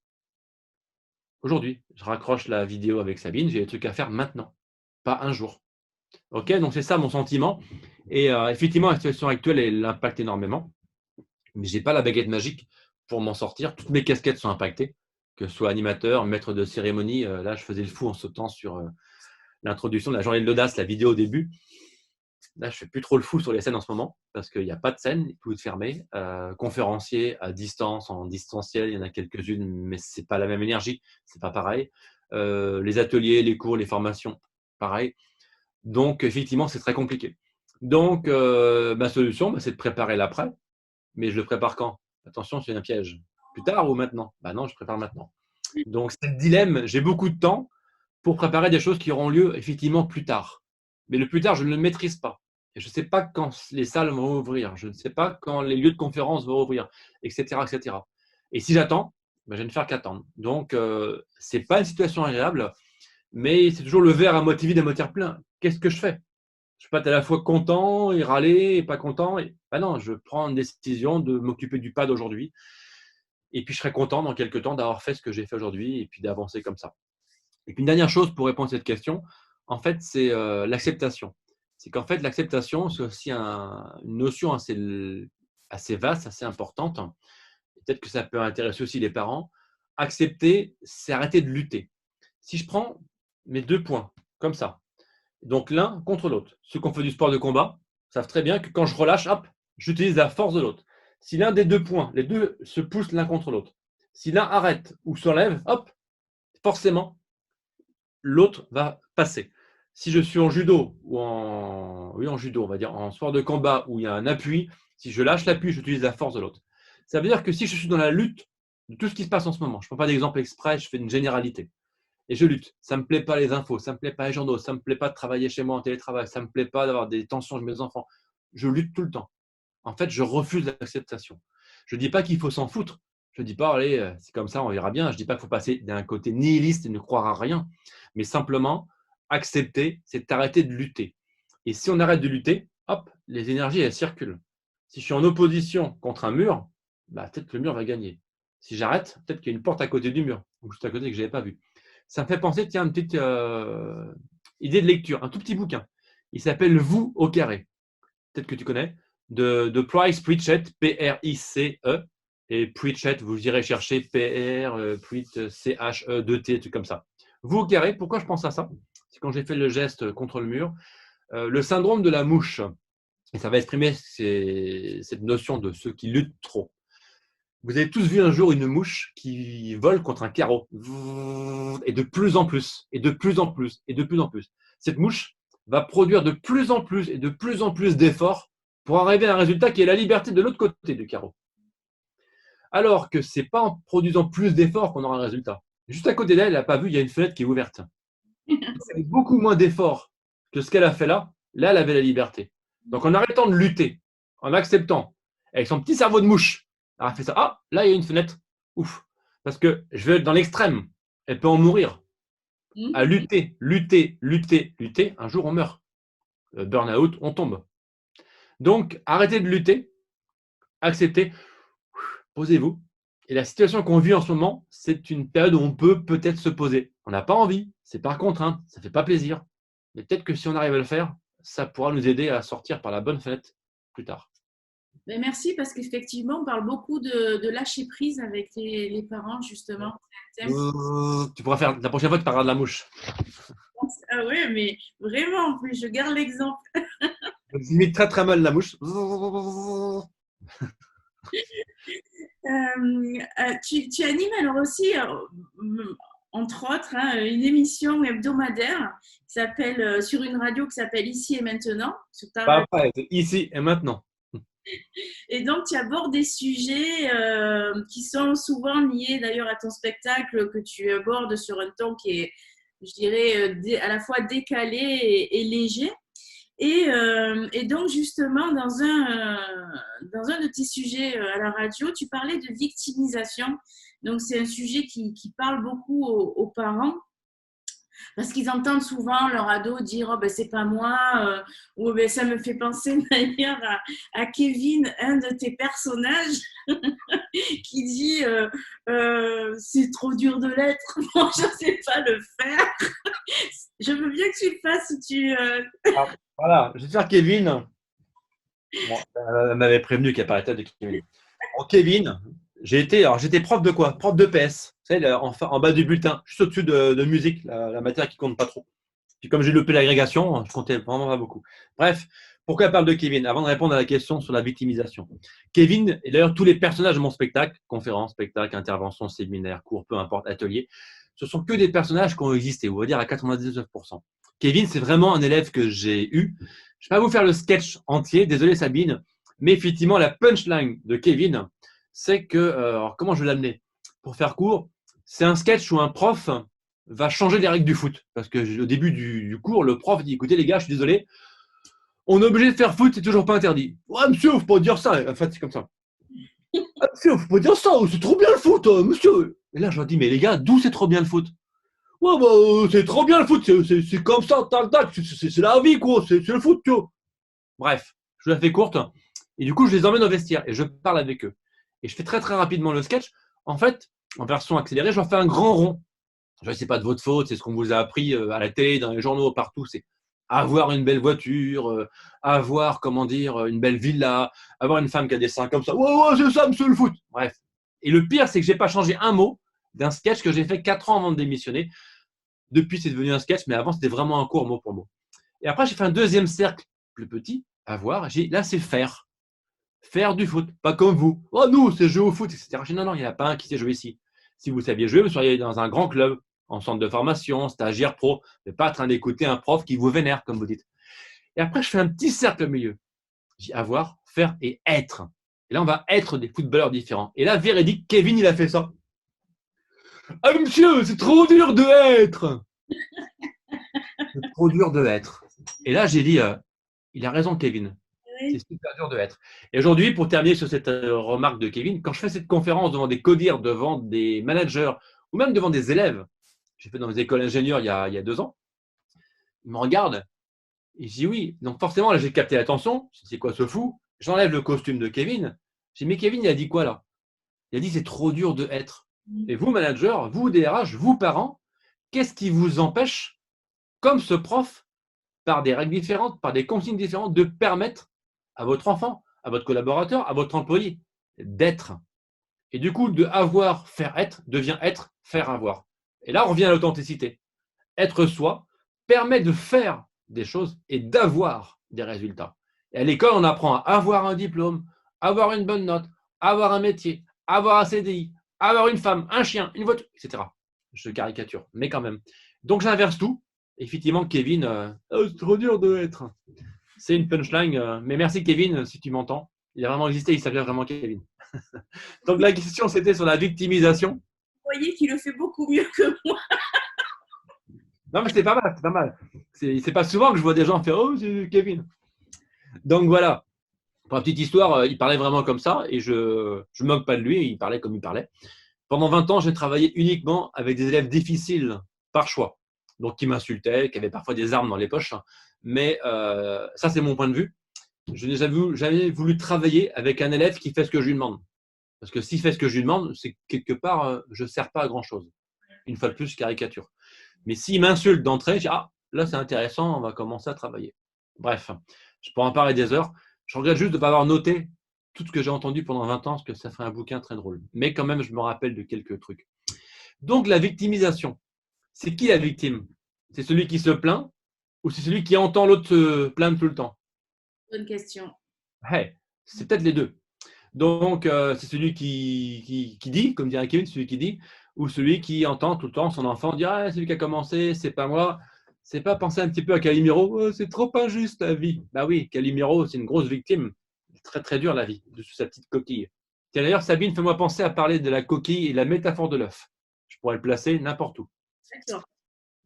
Aujourd'hui, je raccroche la vidéo avec Sabine. J'ai des trucs à faire maintenant, pas un jour. Ok, donc c'est ça mon sentiment. Et effectivement, la situation actuelle, elle l'impacte énormément. Mais je n'ai pas la baguette magique pour m'en sortir. Toutes mes casquettes sont impactées, que ce soit animateur, maître de cérémonie. Là, je faisais le fou en sautant sur l'introduction de la journée de l'audace, la vidéo au début. Là, je ne fais plus trop le fou sur les scènes en ce moment parce qu'il n'y a pas de scène, tout est fermé. Conférencier à distance, en distanciel, il y en a quelques-unes, mais ce n'est pas la même énergie, ce n'est pas pareil. Les ateliers, les cours, les formations, pareil. Donc, effectivement, c'est très compliqué. Donc, ma solution, c'est de préparer l'après. Mais je le prépare quand? Attention, c'est un piège. Plus tard ou maintenant? Bah non, je prépare maintenant. Donc, c'est le dilemme. J'ai beaucoup de temps pour préparer des choses qui auront lieu effectivement plus tard. Mais le plus tard, je ne le maîtrise pas. Et je ne sais pas quand les salles vont ouvrir. Je ne sais pas quand les lieux de conférence vont ouvrir, etc., etc. Et si j'attends, je vais ne faire qu'attendre. Donc, ce n'est pas une situation agréable, mais c'est toujours le verre à moitié vide, à moitié plein. Qu'est-ce que je fais? Je peux être à la fois content et râler et pas content. Ben non, je prends une décision de m'occuper du pas d'aujourd'hui. Et puis, je serai content dans quelques temps d'avoir fait ce que j'ai fait aujourd'hui et puis d'avancer comme ça. Et puis, une dernière chose pour répondre à cette question, en fait, c'est l'acceptation. C'est qu'en fait, l'acceptation, c'est aussi une notion assez vaste, assez importante. Peut-être que ça peut intéresser aussi les parents. Accepter, c'est arrêter de lutter. Si je prends mes 2 points, comme ça, donc l'un contre l'autre, ceux qui ont fait du sport de combat savent très bien que quand je relâche, hop, j'utilise la force de l'autre. Si l'un des 2 points, les deux se poussent l'un contre l'autre, si l'un arrête ou s'enlève, hop, forcément, l'autre va passer. Si je suis en judo ou en judo, on va dire, en sport de combat où il y a un appui, si je lâche l'appui, j'utilise la force de l'autre. Ça veut dire que si je suis dans la lutte de tout ce qui se passe en ce moment, je ne prends pas d'exemple exprès, je fais une généralité. Et je lutte. Ça ne me plaît pas les infos, ça ne me plaît pas les journaux, ça ne me plaît pas de travailler chez moi en télétravail, ça ne me plaît pas d'avoir des tensions avec mes enfants. Je lutte tout le temps. En fait, je refuse l'acceptation. Je ne dis pas qu'il faut s'en foutre. Je ne dis pas, allez, c'est comme ça, on verra bien. Je ne dis pas qu'il faut passer d'un côté nihiliste et ne croire à rien. Mais simplement, accepter, c'est arrêter de lutter. Et si on arrête de lutter, hop, les énergies, elles circulent. Si je suis en opposition contre un mur, bah, peut-être que le mur va gagner. Si j'arrête, peut-être qu'il y a une porte à côté du mur, ou juste à côté que je n'avais pas vu. Ça me fait penser, tiens, une petite idée de lecture, un tout petit bouquin. Il s'appelle Vous au carré. Peut-être que tu connais. De Price Pritchett, P-R-I-C-E. Et Pritchett, vous irez chercher P-R, Prit, C-H-E, 2-T, truc comme ça. Vous au carré, pourquoi je pense à ça? C'est quand j'ai fait le geste contre le mur. Le syndrome de la mouche. Et ça va exprimer cette notion de ceux qui luttent trop. Vous avez tous vu un jour une mouche qui vole contre un carreau. Et de plus en plus, et de plus en plus, et de plus en plus. Cette mouche va produire de plus en plus et de plus en plus d'efforts pour arriver à un résultat qui est la liberté de l'autre côté du carreau. Alors que ce n'est pas en produisant plus d'efforts qu'on aura un résultat. Juste à côté d'elle, elle n'a pas vu, il y a une fenêtre qui est ouverte. Avec beaucoup moins d'efforts que ce qu'elle a fait là, là, elle avait la liberté. Donc en arrêtant de lutter, en acceptant, avec son petit cerveau de mouche, elle a fait ça. Ah, là, il y a une fenêtre. Ouf. Parce que je vais être dans l'extrême. Elle peut en mourir. À lutter, lutter, lutter, lutter, un jour on meurt. Burn-out, on tombe. Donc, arrêtez de lutter, acceptez, posez-vous. Et la situation qu'on vit en ce moment, c'est une période où on peut peut-être se poser. On n'a pas envie, c'est par contrainte, ça ne fait pas plaisir. Mais peut-être que si on arrive à le faire, ça pourra nous aider à sortir par la bonne fenêtre plus tard. Mais merci parce qu'effectivement, on parle beaucoup de lâcher prise avec les parents, justement. Tu pourras faire, la prochaine fois, tu parleras de la mouche. Ah ouais, mais vraiment, en plus, je garde l'exemple. Je imite très très mal la mouche. Tu animes alors aussi, entre autres, hein, une émission hebdomadaire qui s'appelle sur une radio qui s'appelle Ici et Maintenant. Sur ta Pas après, c'est ici et maintenant. Et donc, tu abordes des sujets qui sont souvent liés d'ailleurs à ton spectacle que tu abordes sur un ton qui est, je dirais, à la fois décalé et léger. Et donc, justement, dans un de tes sujets à la radio, tu parlais de victimisation. Donc, c'est un sujet qui parle beaucoup aux parents parce qu'ils entendent souvent leur ado dire oh, ben, c'est pas moi, ou ben, ça me fait penser d'ailleurs à Kevin, un de tes personnages, qui dit c'est trop dur de l'être, moi je sais pas le faire. Je veux bien que tu le fasses si tu. Voilà, je vais te faire Kevin. Bon, elle m'avait prévenu qu'elle parlait de Kevin. Alors, Kevin, j'étais prof de quoi? Prof de PS. Vous savez, en bas du bulletin, juste au-dessus de musique, la matière qui compte pas trop. Puis comme j'ai loupé l'agrégation, je comptais vraiment pas beaucoup. Bref, pourquoi elle parle de Kevin? Avant de répondre à la question sur la victimisation. Kevin, et d'ailleurs tous les personnages de mon spectacle, conférences, spectacles, interventions, séminaires, cours, peu importe, ateliers, ce sont que des personnages qui ont existé, on va dire à 99%. Kevin, c'est vraiment un élève que j'ai eu. Je ne vais pas vous faire le sketch entier, désolé Sabine, mais effectivement, la punchline de Kevin, c'est que, alors comment je vais l'amener? Pour faire court, c'est un sketch où un prof va changer les règles du foot. Parce que au début du cours, le prof dit, écoutez les gars, je suis désolé, on est obligé de faire foot, c'est toujours pas interdit. Ouais, monsieur, faut pas dire ça. En fait, c'est comme ça. Ah, monsieur, faut pas dire ça, c'est trop bien le foot, monsieur. Et là, je leur dis, mais les gars, d'où c'est trop bien le foot? Ouais, bah, c'est trop bien le foot, c'est comme ça, tac, tac, c'est la vie, quoi, c'est le foot, tu vois. Bref, je la fais courte. Et du coup, je les emmène au vestiaire et je parle avec eux. Et je fais très, très rapidement le sketch. En fait, en version accélérée, je leur fais un grand rond. Je sais pas de votre faute, c'est ce qu'on vous a appris à la télé, dans les journaux, partout. C'est avoir une belle voiture, avoir, comment dire, une belle villa, avoir une femme qui a des seins comme ça. Ouais, ouais, c'est ça, monsieur le foot. Bref. Et le pire, c'est que j'ai pas changé un mot d'un sketch que j'ai fait 4 ans avant de démissionner. Depuis, c'est devenu un sketch, mais avant, c'était vraiment un cours mot pour mot. Et après, j'ai fait un deuxième cercle plus petit, à voir. J'ai dit, là, c'est faire. Faire du foot, pas comme vous. Oh, nous, c'est jouer au foot, etc. J'ai dit, non, non, il n'y en a pas un qui sait jouer ici. Si vous saviez jouer, vous seriez dans un grand club, en centre de formation, stagiaire pro, mais pas en train d'écouter un prof qui vous vénère, comme vous dites. Et après, je fais un petit cercle au milieu. J'ai avoir, faire et être. Et là, on va être des footballeurs différents. Et là, véridique, Kevin, il a fait ça. Ah, monsieur, c'est trop dur de être. C'est trop dur de être. Et là, j'ai dit, il a raison, Kevin. C'est super dur de être. Et aujourd'hui, pour terminer sur cette remarque de Kevin, quand je fais cette conférence devant des codires, devant des managers ou même devant des élèves, j'ai fait dans les écoles d'ingénieurs il y a 2 ans, ils me regardent et je dis oui. Donc forcément, là, j'ai capté l'attention. C'est quoi ce fou? J'enlève le costume de Kevin. J'ai dit, mais Kevin, il a dit quoi là? Il a dit, c'est trop dur de être. Et vous, managers, vous, DRH, vous, parents, qu'est-ce qui vous empêche, comme ce prof, par des règles différentes, par des consignes différentes, de permettre à votre enfant, à votre collaborateur, à votre employé d'être? Et du coup, de avoir, faire être, devient être, faire avoir. Et là, on revient à l'authenticité. Être soi permet de faire des choses et d'avoir des résultats. Et à l'école, on apprend à avoir un diplôme, avoir une bonne note, avoir un métier, avoir un CDI, avoir une femme, un chien, une voiture, etc. Je caricature, mais quand même. Donc, j'inverse tout. Effectivement, Kevin, oh, c'est trop dur de être. C'est une punchline, mais merci Kevin, si tu m'entends. Il a vraiment existé, il s'appelait vraiment Kevin. Donc la question, c'était sur la victimisation. Vous voyez qu'il le fait beaucoup mieux que moi. Non, mais c'est pas mal, c'est pas mal. C'est pas souvent que je vois des gens faire « Oh, c'est Kevin ». Donc voilà, pour la petite histoire, il parlait vraiment comme ça et je ne moque pas de lui, il parlait comme il parlait. Pendant 20 ans, j'ai travaillé uniquement avec des élèves difficiles, par choix. Donc qui m'insultaient, qui avaient parfois des armes dans les poches. Mais ça, c'est mon point de vue. Je n'ai jamais voulu travailler avec un élève qui fait ce que je lui demande. Parce que s'il fait ce que je lui demande, c'est que quelque part, je ne sers pas à grand-chose. Une fois de plus, je caricature. Mais s'il m'insulte d'entrée, je dis, ah, là, c'est intéressant, on va commencer à travailler. Bref, je pourrais en parler des heures. Je regrette juste de ne pas avoir noté tout ce que j'ai entendu pendant 20 ans, parce que ça ferait un bouquin très drôle. Mais quand même, je me rappelle de quelques trucs. Donc, la victimisation. C'est qui la victime? C'est celui qui se plaint ou c'est celui qui entend l'autre se plaindre tout le temps? Bonne question. Hey, c'est peut-être les deux. Donc, c'est celui qui dit, comme dirait Kevin, celui qui dit, ou celui qui entend tout le temps son enfant dire ah, c'est lui qui a commencé, c'est pas moi. C'est pas penser un petit peu à Calimero, oh, c'est trop injuste la vie. Bah oui, Calimero, c'est une grosse victime. Très très dur la vie, de sa petite coquille. Tiens, d'ailleurs, Sabine, fais-moi penser à parler de la coquille et la métaphore de l'œuf. Je pourrais le placer n'importe où. D'accord.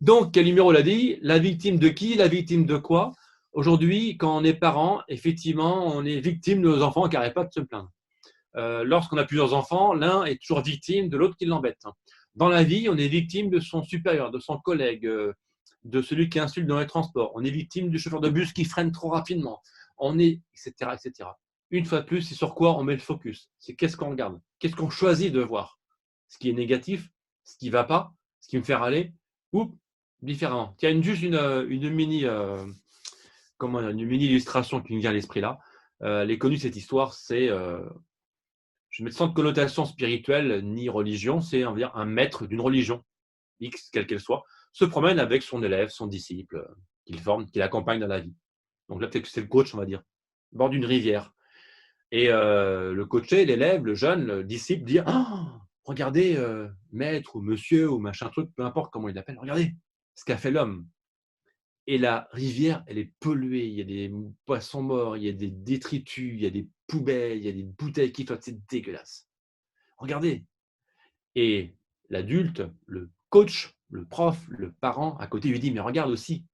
Donc, Calimero l'a dit, la victime de qui, la victime de quoi? Aujourd'hui, quand on est parent, effectivement, on est victime de nos enfants qui n'arrêtent pas de se plaindre. Lorsqu'on a plusieurs enfants, l'un est toujours victime de l'autre qui l'embête. Dans la vie, on est victime de son supérieur, de son collègue, de celui qui insulte dans les transports. On est victime du chauffeur de bus qui freine trop rapidement. On est, etc., etc. Une fois de plus, c'est sur quoi on met le focus. C'est qu'est-ce qu'on regarde, qu'est-ce qu'on choisit de voir. Ce qui est négatif, ce qui ne va pas, ce qui me fait râler, ou différemment. Tiens, juste une mini illustration qui me vient à l'esprit là. Elle est connue cette histoire, c'est je mets sans connotation spirituelle ni religion, c'est on va dire, un maître d'une religion, X, quelle qu'elle soit, se promène avec son élève, son disciple, qu'il forme, qu'il accompagne dans la vie. Donc là, peut-être que c'est le coach, on va dire, au bord d'une rivière. Et le coaché, l'élève, le jeune, le disciple dit ah, regardez, maître ou monsieur ou machin truc, peu importe comment il l'appelle, regardez ce qu'a fait l'homme. Et la rivière, elle est polluée, il y a des poissons morts, il y a des détritus, il y a des poubelles, il y a des bouteilles qui flottent, c'est dégueulasse. Regardez. Et l'adulte, le coach, le prof, le parent, à côté lui dit, mais regarde aussi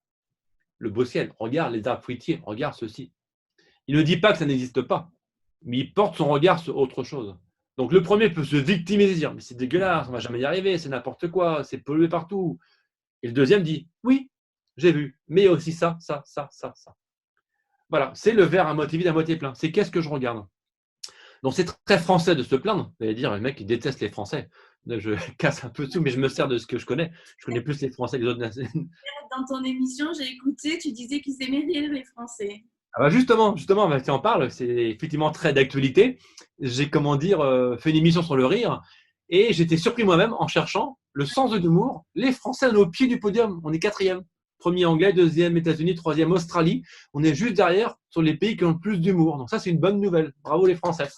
le beau ciel, regarde les arbres fruitiers, regarde ceci. Il ne dit pas que ça n'existe pas, mais il porte son regard sur autre chose. Donc le premier peut se victimiser, dire, mais c'est dégueulasse, on ne va jamais y arriver, c'est n'importe quoi, c'est pollué partout. Et le deuxième dit, oui, j'ai vu, mais il y a aussi ça, ça, ça, ça, ça. Voilà, c'est le verre à moitié vide, à moitié plein. C'est qu'est-ce que je regarde. Donc c'est très français de se plaindre. Vous allez dire, le mec, il déteste les Français. Je casse un peu tout, mais je me sers de ce que je connais. Je connais plus les Français que les autres nations. Dans ton émission, j'ai écouté, tu disais qu'ils aimaient rire les Français. Ah bah justement, tu en parles, c'est effectivement très d'actualité. J'ai, comment dire, fait une émission sur le rire et j'étais surpris moi-même en cherchant. le sens de l'humour, les Français, on est au pied du podium. On est quatrième. Premier anglais, deuxième États-Unis, troisième Australie. On est juste derrière sur les pays qui ont le plus d'humour. Donc ça, c'est une bonne nouvelle. Bravo les Français.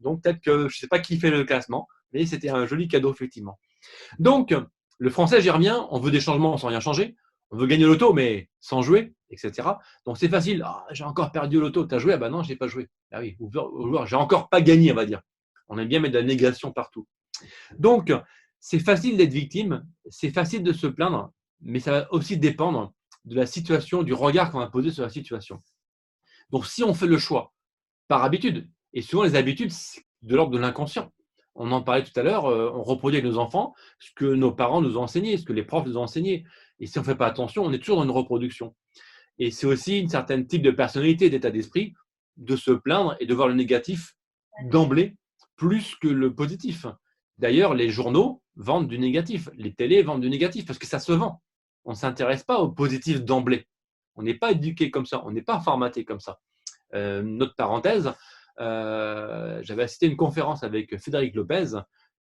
Donc peut-être que je ne sais pas qui fait le classement, mais c'était un joli cadeau, effectivement. Donc, le français, j'y reviens, on veut des changements sans rien changer. On veut gagner l'auto, mais sans jouer, etc. Donc, c'est facile. Ah, j'ai encore perdu l'auto. Tu as joué? Ah ben non, je n'ai pas joué. Ah oui, ou j'ai encore pas gagné, on va dire. On aime bien mettre de la négation partout. Donc, c'est facile d'être victime, c'est facile de se plaindre, mais ça va aussi dépendre de la situation, du regard qu'on va poser sur la situation. Donc, si on fait le choix par habitude, et souvent les habitudes, c'est de l'ordre de l'inconscient. On en parlait tout à l'heure, on reproduit avec nos enfants ce que nos parents nous ont enseigné, ce que les profs nous ont enseigné. Et si on ne fait pas attention, on est toujours dans une reproduction. Et c'est aussi une certaine type de personnalité, d'état d'esprit, de se plaindre et de voir le négatif d'emblée plus que le positif. D'ailleurs, les journaux vendent du négatif, les télés vendent du négatif parce que ça se vend. On ne s'intéresse pas au positif d'emblée. On n'est pas éduqué comme ça, on n'est pas formaté comme ça. Notre parenthèse, j'avais assisté à une conférence avec Frédéric Lopez,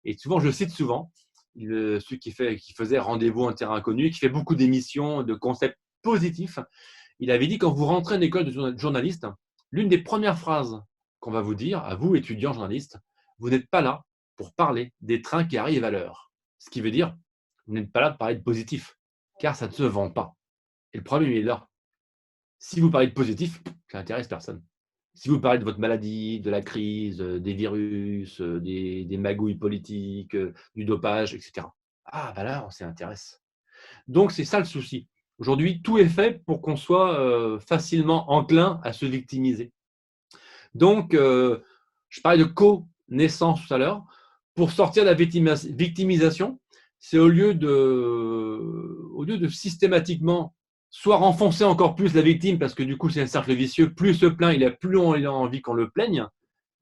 et souvent, je cite souvent, celui qui faisait Rendez-vous en terrain inconnu, qui fait beaucoup d'émissions, de concepts positifs. Il avait dit, quand vous rentrez en école de journaliste, l'une des premières phrases qu'on va vous dire, à vous, étudiants journalistes, vous n'êtes pas là pour parler des trains qui arrivent à l'heure. Ce qui veut dire, vous n'êtes pas là pour parler de positif, car ça ne se vend pas. Et le problème, il est là. Si vous parlez de positif, ça n'intéresse personne. Si vous parlez de votre maladie, de la crise, des virus, des magouilles politiques, du dopage, etc. Ah, ben là, on s'y intéresse. Donc, c'est ça le souci. Aujourd'hui, tout est fait pour qu'on soit facilement enclin à se victimiser. Donc, je parlais de co-naissance tout à l'heure. Pour sortir de la victimisation, c'est au lieu de systématiquement soit renfoncer encore plus la victime, parce que du coup, c'est un cercle vicieux. Plus il se plaint, plus il a envie qu'on le plaigne.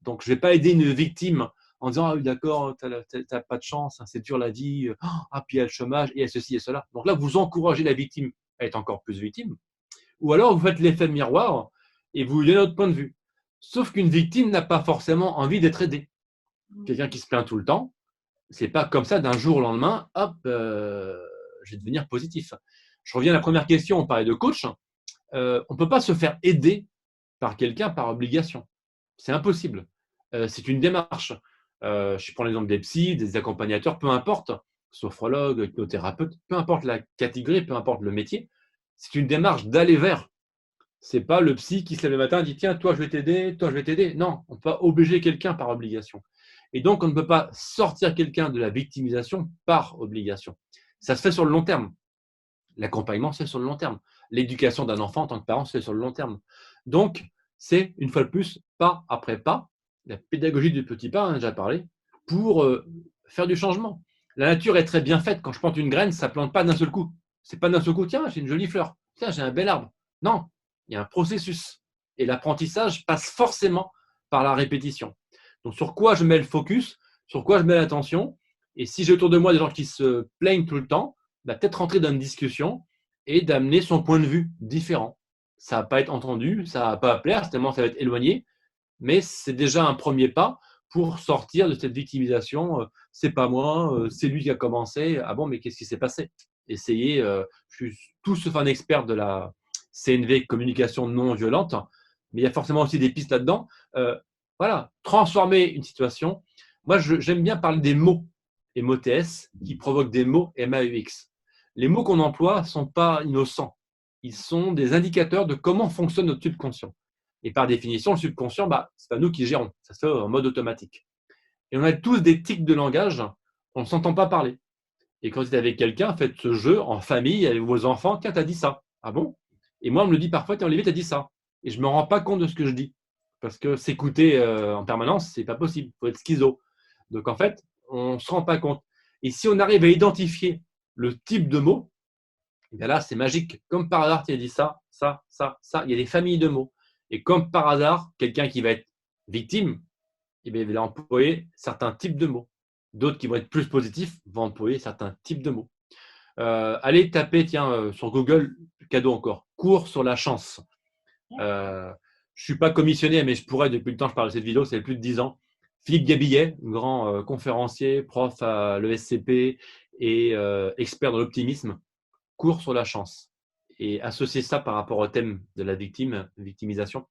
Donc, je ne vais pas aider une victime en disant « Ah oui, d'accord, tu n'as pas de chance, hein, c'est dur la vie, ah, puis il y a le chômage, et il y a ceci et cela. » Donc là, vous encouragez la victime à être encore plus victime. Ou alors, vous faites l'effet miroir et vous lui donnez votre point de vue. Sauf qu'une victime n'a pas forcément envie d'être aidée. Quelqu'un qui se plaint tout le temps, c'est pas comme ça d'un jour au lendemain, hop, je vais devenir positif. Je reviens à la première question, on parlait de coach. On ne peut pas se faire aider par quelqu'un par obligation. C'est impossible. C'est une démarche. Je prends l'exemple des psys, des accompagnateurs, peu importe, sophrologue, hypnothérapeute, peu importe la catégorie, peu importe le métier, c'est une démarche d'aller vers. C'est pas le psy qui se lève le matin et dit tiens, toi je vais t'aider, toi je vais t'aider. Non, on ne peut pas obliger quelqu'un par obligation. Et donc, on ne peut pas sortir quelqu'un de la victimisation par obligation. Ça se fait sur le long terme. L'accompagnement, c'est sur le long terme. L'éducation d'un enfant en tant que parent, c'est sur le long terme. Donc, c'est, une fois de plus, pas après pas, la pédagogie du petit pas, on a déjà parlé, pour faire du changement. La nature est très bien faite. Quand je plante une graine, ça ne plante pas d'un seul coup. C'est pas d'un seul coup, tiens, j'ai une jolie fleur. Tiens, j'ai un bel arbre. Non, il y a un processus. Et l'apprentissage passe forcément par la répétition. Donc, sur quoi je mets le focus, sur quoi je mets l'attention. Et si j'ai autour de moi des gens qui se plaignent tout le temps, bah, peut-être rentrer dans une discussion et d'amener son point de vue différent. Ça ne va pas être entendu, ça ne va pas plaire, tellement ça va être éloigné, mais c'est déjà un premier pas pour sortir de cette victimisation. C'est pas moi, c'est lui qui a commencé. Ah bon, mais qu'est-ce qui s'est passé? Essayez, je suis tout sauf un expert de la CNV, communication non violente, mais il y a forcément aussi des pistes là-dedans. Voilà, transformer une situation. Moi, j'aime bien parler des mots, MOTS, qui provoquent des mots MAUX. Les mots qu'on emploie ne sont pas innocents. Ils sont des indicateurs de comment fonctionne notre subconscient. Et par définition, le subconscient, bah, c'est pas nous qui gérons. Ça se fait en mode automatique. Et on a tous des tics de langage, on ne s'entend pas parler. Et quand vous êtes avec quelqu'un, faites ce jeu en famille, avec vos enfants. Tiens, tu as dit ça. Ah bon? Et moi, on me le dit parfois, tiens, Olivier, tu as dit ça. Et je ne me rends pas compte de ce que je dis. Parce que s'écouter en permanence, ce n'est pas possible. Il faut être schizo. Donc, en fait, on ne se rend pas compte. Et si on arrive à identifier le type de mot, et bien là, c'est magique. Comme par hasard, tu as dit ça, ça, ça, ça. Il y a des familles de mots. Et comme par hasard, quelqu'un qui va être victime, eh bien, il va employer certains types de mots. D'autres qui vont être plus positifs vont employer certains types de mots. Allez taper, tiens, sur Google, cadeau encore, cours sur la chance. Je ne suis pas commissionné, mais je pourrais, depuis le temps que je parle de cette vidéo, c'est plus de 10 ans. Philippe Gabillet, grand conférencier, prof à l'ESCP et expert dans l'optimisme, court sur la chance. Et associer ça par rapport au thème de la victimisation,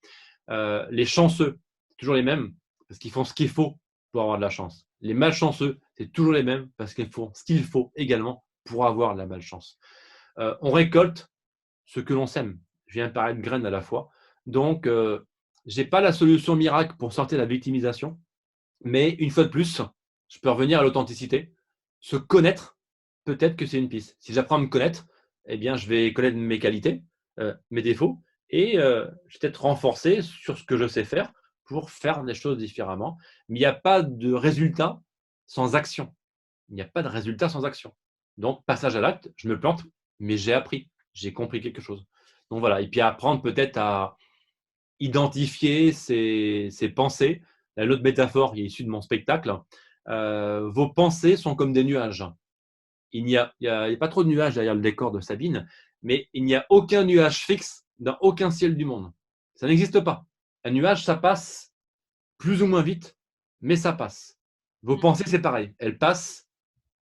les chanceux, c'est toujours les mêmes, parce qu'ils font ce qu'il faut pour avoir de la chance. Les malchanceux, c'est toujours les mêmes, parce qu'ils font ce qu'il faut également pour avoir de la malchance. On récolte ce que l'on sème. Je viens de parler de graines à la fois. Donc, je n'ai pas la solution miracle pour sortir de la victimisation, mais une fois de plus, je peux revenir à l'authenticité. Se connaître, peut-être que c'est une piste. Si j'apprends à me connaître, eh bien, je vais connaître mes qualités, mes défauts, et je vais peut-être renforcer sur ce que je sais faire pour faire des choses différemment. Mais il n'y a pas de résultat sans action. Il n'y a pas de résultat sans action. Donc, passage à l'acte, je me plante, mais j'ai appris, j'ai compris quelque chose. Donc voilà, et puis apprendre peut-être à identifier ses pensées. L'autre métaphore qui est issue de mon spectacle, vos pensées sont comme des nuages. Il n'y a pas trop de nuages derrière le décor de Sabine, mais il n'y a aucun nuage fixe dans aucun ciel du monde. Ça n'existe pas. Un nuage, ça passe plus ou moins vite, mais ça passe. Vos pensées, c'est pareil. Elles passent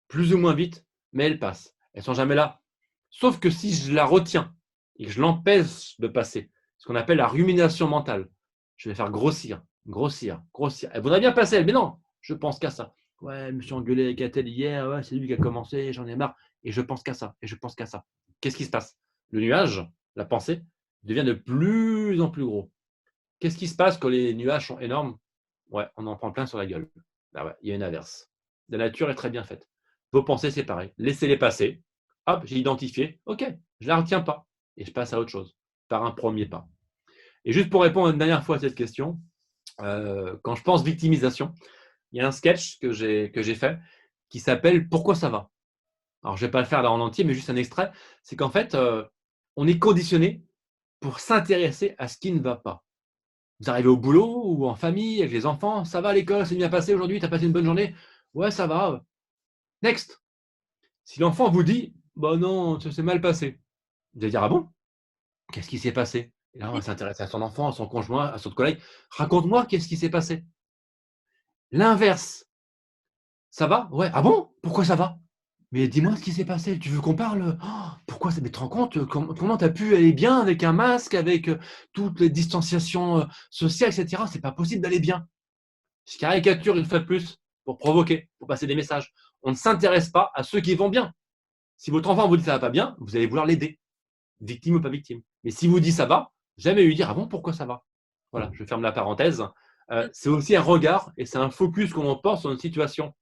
plus ou moins vite, mais elles passent. Elles sont jamais là. Sauf que si je la retiens et que je l'empêche de passer, ce qu'on appelle la rumination mentale, je vais faire grossir, grossir, grossir. Elle voudrait bien passer, mais non, je pense qu'à ça. Ouais, je me suis engueulé avec Atel hier, ouais, c'est lui qui a commencé, j'en ai marre, et je pense qu'à ça, et je pense qu'à ça. Qu'est-ce qui se passe? Le nuage, la pensée, devient de plus en plus gros. Qu'est-ce qui se passe quand les nuages sont énormes? Ouais, on en prend plein sur la gueule. Ah ouais, il y a une inverse. La nature est très bien faite. Vos pensées, c'est pareil. Laissez-les passer. Hop, j'ai identifié. OK, je ne la retiens pas. Et je passe à autre chose, par un premier pas. Et juste pour répondre une dernière fois à cette question, quand je pense victimisation, il y a un sketch que j'ai fait qui s'appelle Pourquoi ça va? Alors, je ne vais pas le faire là en entier, mais juste un extrait. C'est qu'en fait, on est conditionné pour s'intéresser à ce qui ne va pas. Vous arrivez au boulot ou en famille avec les enfants, ça va à l'école, c'est bien passé aujourd'hui, tu as passé une bonne journée? Ouais, ça va. Next. Si l'enfant vous dit, bah non, ça s'est mal passé, vous allez dire, ah bon? Qu'est-ce qui s'est passé? Et là, on va s'intéresser à son enfant, à son conjoint, à son collègue. Raconte-moi qu'est-ce qui s'est passé. L'inverse. Ça va? Ouais. Ah bon? Pourquoi ça va? Mais dis-moi ce qui s'est passé. Tu veux qu'on parle? Oh, pourquoi ça? Mais tu te rends compte comment tu as pu aller bien avec un masque, avec toutes les distanciations sociales, etc. C'est pas possible d'aller bien. Je caricature une fois de plus pour provoquer, pour passer des messages. On ne s'intéresse pas à ceux qui vont bien. Si votre enfant vous dit ça va pas bien, vous allez vouloir l'aider, victime ou pas victime. Mais si vous dit ça va, jamais lui dire ah bon, pourquoi ça va? Voilà, je ferme la parenthèse. C'est aussi un regard et c'est un focus qu'on porte sur une situation,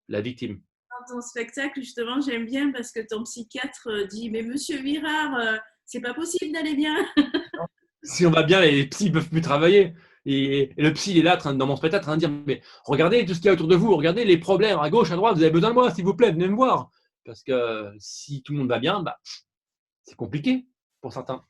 la victime. Dans ton spectacle, justement, j'aime bien parce que ton psychiatre dit mais Monsieur Virard, c'est pas possible d'aller bien. Si on va bien, les psys ne peuvent plus travailler. Et le psy, il est là, dans mon spectacle, en train de dire mais regardez tout ce qu'il y a autour de vous, regardez les problèmes à gauche, à droite, vous avez besoin de moi, s'il vous plaît, venez me voir. Parce que si tout le monde va bien, bah, c'est compliqué pour certains.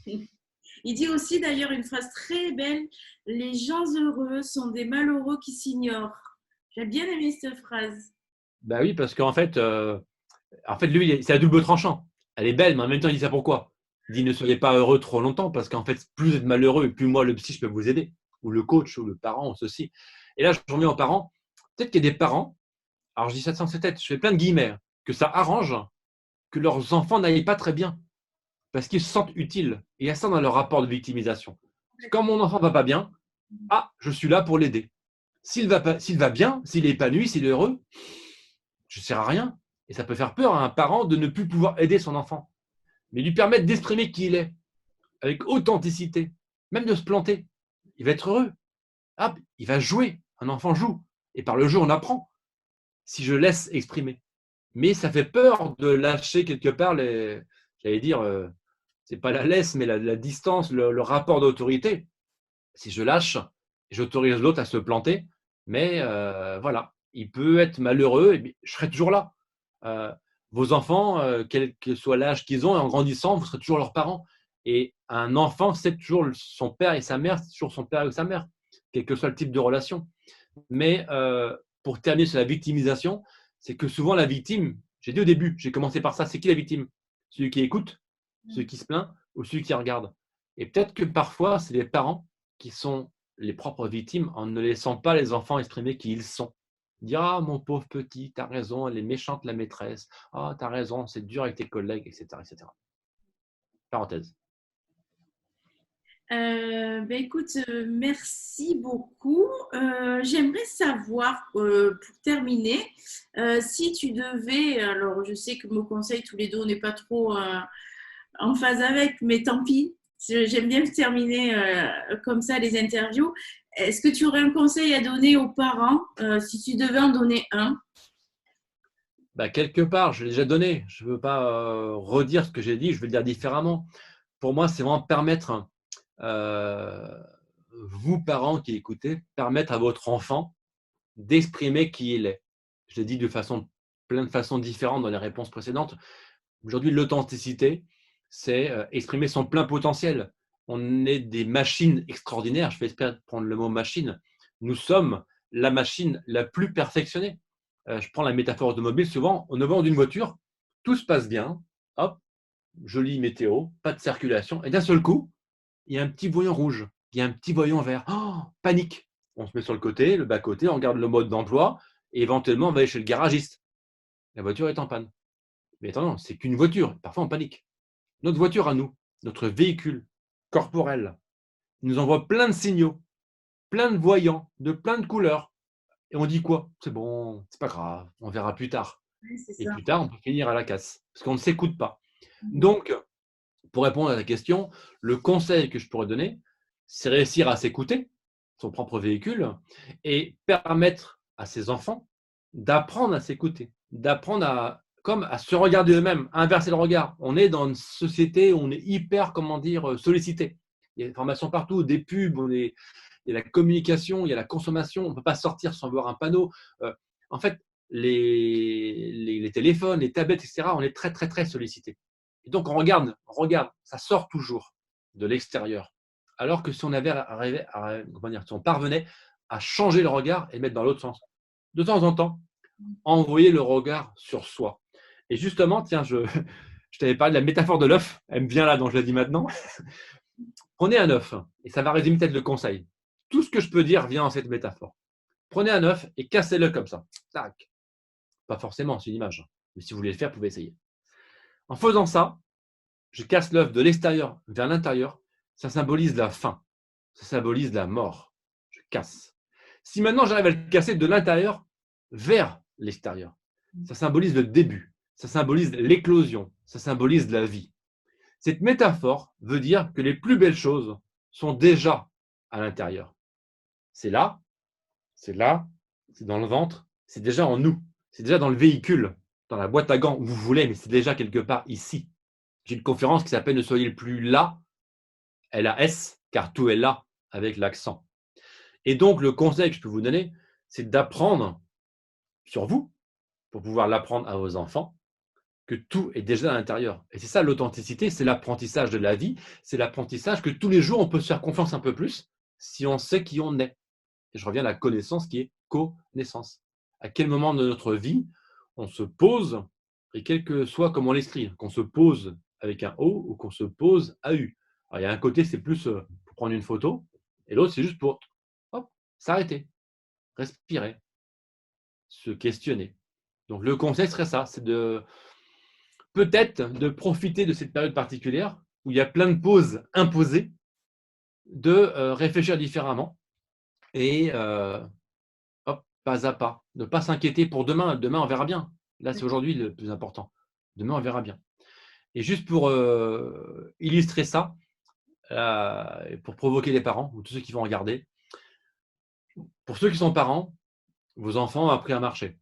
Il dit aussi d'ailleurs une phrase très belle, les gens heureux sont des malheureux qui s'ignorent. J'ai bien aimé cette phrase. Bah oui, parce qu'en fait, lui, c'est à double tranchant. Elle est belle, mais en même temps, il dit ça pourquoi? Il dit ne soyez pas heureux trop longtemps, parce qu'en fait, plus vous êtes malheureux, et plus moi, le psy, je peux vous aider. Ou le coach, ou le parent, ou ceci. Et là, je reviens aux parents. Peut-être qu'il y a des parents, alors je dis ça sans cette tête, je fais plein de guillemets, hein, que ça arrange que leurs enfants n'aillent pas très bien, parce qu'ils se sentent utiles. Et il y a ça dans leur rapport de victimisation. Quand mon enfant va pas bien, ah, je suis là pour l'aider. S'il va bien, s'il est épanoui, s'il est heureux, je ne sers à rien. Et ça peut faire peur à un parent de ne plus pouvoir aider son enfant. Mais lui permettre d'exprimer qui il est, avec authenticité, même de se planter. Il va être heureux. Ah, il va jouer. Un enfant joue. Et par le jeu, on apprend. Si je laisse exprimer. Mais ça fait peur de lâcher quelque part j'allais dire, c'est pas la laisse, mais la distance, le rapport d'autorité. Si je lâche, j'autorise l'autre à se planter, mais voilà, il peut être malheureux, et je serai toujours là. Euh, Vos enfants, quel que soit l'âge qu'ils ont, en grandissant, vous serez toujours leurs parents. Et un enfant, c'est toujours son père et sa mère, c'est toujours son père et sa mère, quel que soit le type de relation. Mais pour terminer sur la victimisation, c'est que souvent la victime, j'ai dit au début, j'ai commencé par ça, c'est qui la victime? Celui qui écoute, celui qui se plaint ou celui qui regarde? Et peut-être que parfois, c'est les parents qui sont les propres victimes en ne laissant pas les enfants exprimer qui ils sont. Dire ah mon pauvre petit, t'as raison, elle est méchante la maîtresse. Ah t'as raison, c'est dur avec tes collègues, etc., etc. Parenthèse. Écoute, merci beaucoup. J'aimerais savoir, pour terminer, si tu devais, alors je sais que nos conseils tous les deux, on n'est pas trop en phase avec, mais tant pis. J'aime bien terminer comme ça les interviews. Est-ce que tu aurais un conseil à donner aux parents, si tu devais en donner un? Bah, quelque part, je l'ai déjà donné. Je ne veux pas redire ce que j'ai dit, je vais le dire différemment. Pour moi, c'est vraiment permettre, vous parents qui écoutez, permettre à votre enfant d'exprimer qui il est. Je l'ai dit de plein de façons différentes dans les réponses précédentes. Aujourd'hui, l'authenticité, c'est exprimer son plein potentiel. On est des machines extraordinaires. Je fais exprès de prendre le mot machine. Nous sommes la machine la plus perfectionnée. Je prends la métaphore automobile. Souvent, au devant d'une voiture, tout se passe bien. Hop, jolie météo, pas de circulation. Et d'un seul coup, il y a un petit voyant rouge. Il y a un petit voyant vert. Oh, panique. On se met sur le côté, le bas-côté, on regarde le mode d'emploi et éventuellement, on va aller chez le garagiste. La voiture est en panne. Mais attends, c'est qu'une voiture. Parfois, on panique. Notre voiture à nous, notre véhicule corporel, nous envoie plein de signaux, plein de voyants, de plein de couleurs. Et on dit quoi? C'est bon, c'est pas grave, on verra plus tard. Oui, c'est Et ça. plus tard, on peut finir à la casse, parce qu'on ne s'écoute pas. Donc, pour répondre à la question, le conseil que je pourrais donner, c'est réussir à s'écouter, son propre véhicule, et permettre à ses enfants d'apprendre à s'écouter, d'apprendre à se regarder eux-mêmes, à inverser le regard. On est dans une société où on est hyper, comment dire, sollicité. Il y a des informations partout, des pubs, il y a la communication, il y a la consommation. On ne peut pas sortir sans voir un panneau. En fait, les téléphones, les tablettes, etc., on est très, très, très sollicité. Et donc, on regarde, ça sort toujours de l'extérieur. Alors que si on avait arrivé comment dire, si on parvenait à changer le regard et le mettre dans l'autre sens, de temps en temps, envoyer le regard sur soi. Et justement, tiens, je t'avais parlé de la métaphore de l'œuf, elle me vient là, donc je la dis maintenant. Prenez un œuf, et ça va résumer peut-être le conseil. Tout ce que je peux dire vient dans cette métaphore. Prenez un œuf et cassez-le comme ça. Tac. Pas forcément, c'est une image. Mais si vous voulez le faire, vous pouvez essayer. En faisant ça, je casse l'œuf de l'extérieur vers l'intérieur. Ça symbolise la faim. Ça symbolise la mort. Je casse. Si maintenant j'arrive à le casser de l'intérieur vers l'extérieur, ça symbolise le début. Ça symbolise l'éclosion. Ça symbolise la vie. Cette métaphore veut dire que les plus belles choses sont déjà à l'intérieur. C'est là, c'est là, c'est dans le ventre, c'est déjà en nous, c'est déjà dans le véhicule, dans la boîte à gants où vous voulez, mais c'est déjà quelque part ici. J'ai une conférence qui s'appelle Ne soyez plus là, LAS, car tout est là, avec l'accent. Et donc, le conseil que je peux vous donner, c'est d'apprendre sur vous, pour pouvoir l'apprendre à vos enfants, que tout est déjà à l'intérieur. Et c'est ça l'authenticité, c'est l'apprentissage de la vie, c'est l'apprentissage que tous les jours, on peut se faire confiance un peu plus si on sait qui on est. Et je reviens à la connaissance qui est connaissance. À quel moment de notre vie on se pose, et quel que soit comment on l'écrit, qu'on se pose avec un O ou qu'on se pose AU. Alors, il y a un côté, c'est plus pour prendre une photo, et l'autre, c'est juste pour hop, s'arrêter, respirer, se questionner. Donc, le conseil serait ça, c'est de peut-être de profiter de cette période particulière où il y a plein de pauses imposées, de réfléchir différemment et hop, pas à pas. Ne pas s'inquiéter pour demain. Demain, on verra bien. Là, c'est aujourd'hui le plus important. Demain, on verra bien. Et juste pour illustrer ça, pour provoquer les parents, ou tous ceux qui vont regarder, pour ceux qui sont parents, vos enfants ont appris à marcher.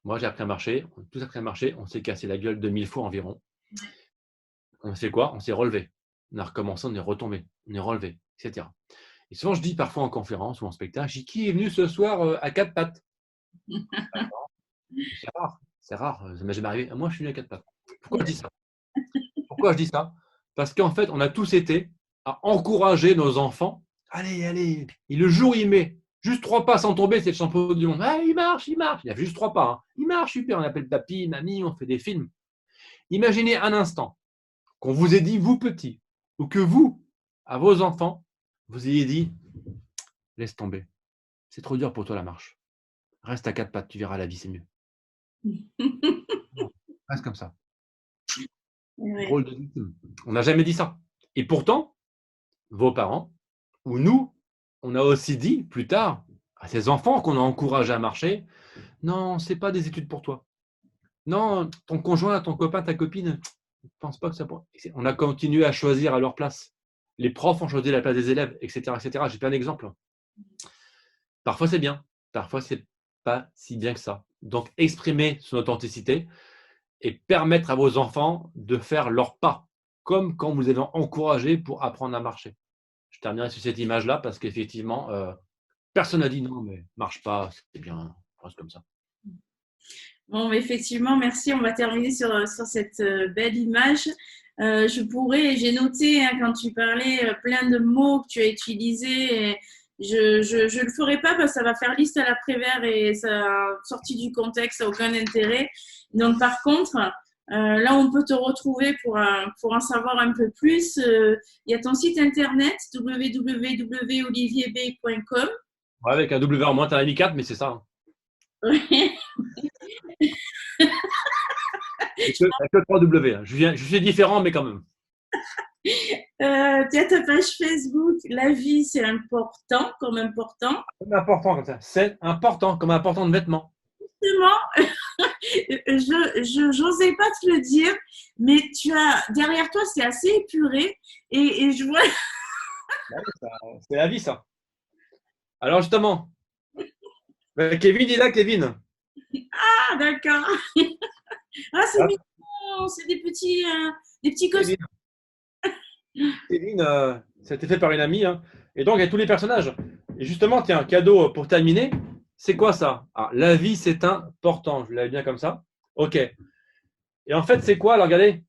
Moi, j'ai appris à marcher. On a tous appris à marcher. On s'est cassé la gueule 2000 fois environ. On a fait quoi? On s'est relevé. On a recommencé, on est retombé. On est relevé, etc. Et souvent, je dis parfois en conférence ou en spectacle, je dis qui est venu ce soir à quatre pattes? C'est rare, c'est rare. Ça m'est jamais arrivé. Moi, je suis venu à quatre pattes. Pourquoi je dis ça? Pourquoi je dis ça? Parce qu'en fait, on a tous été à encourager nos enfants. Allez, allez. Et le jour où il met juste trois pas sans tomber, c'est le champion du monde. Ah, il marche, il marche. Il a fait juste trois pas. Hein. Il marche, super. On appelle papy, mamie, on fait des films. Imaginez un instant qu'on vous ait dit, vous petits, ou que vous, à vos enfants, vous ayez dit, laisse tomber. C'est trop dur pour toi la marche. Reste à quatre pattes, tu verras, la vie, c'est mieux. Reste comme ça. Ouais. Rôle de victime. On n'a jamais dit ça. Et pourtant, vos parents, ou nous, on a aussi dit plus tard à ces enfants qu'on a encouragés à marcher, non, c'est pas des études pour toi. Non, ton conjoint, ton copain, ta copine, je ne pense pas que ça pourrait. On a continué à choisir à leur place. Les profs ont choisi la place des élèves, etc., etc. J'ai plein d'exemples. Parfois, c'est bien. Parfois, c'est pas si bien que ça. Donc, exprimer son authenticité et permettre à vos enfants de faire leur pas, comme quand vous avez encouragé pour apprendre à marcher. Je terminerai sur cette image-là parce qu'effectivement, personne n'a dit non, mais marche pas, c'est bien, reste comme ça. Bon, effectivement, merci. On va terminer sur cette belle image. J'ai noté hein, quand tu parlais plein de mots que tu as utilisés. Et je le ferai pas parce que ça va faire liste à l'après-vert et ça sorti du contexte, ça n'a aucun intérêt. Donc, par contre, là, on peut te retrouver pour en savoir un peu plus. Il y a ton site internet www.olivierb.com. Ouais, avec un W en moins, tu as mis 4, mais c'est ça. Il n'y a que 3 W. Je suis différent, mais quand même. Tu as ta page Facebook, la vie c'est important, comme important. C'est important comme ça. C'est important, comme important de vêtements. Justement, je n'osais pas te le dire, mais tu as derrière toi c'est assez épuré et je vois. C'est la vie, ça. Alors justement, Kevin, il est là, Kevin. Ah d'accord. Ah c'est Ah, mignon, c'est des petits costumes. Kevin, Kevin, ça a été fait par une amie. Hein. Et donc, il y a tous les personnages. Et justement, tiens, un cadeau pour terminer. C'est quoi ça? Ah, la vie, c'est important. Je l'avais bien comme ça. OK. Et en fait, c'est quoi? Alors, regardez.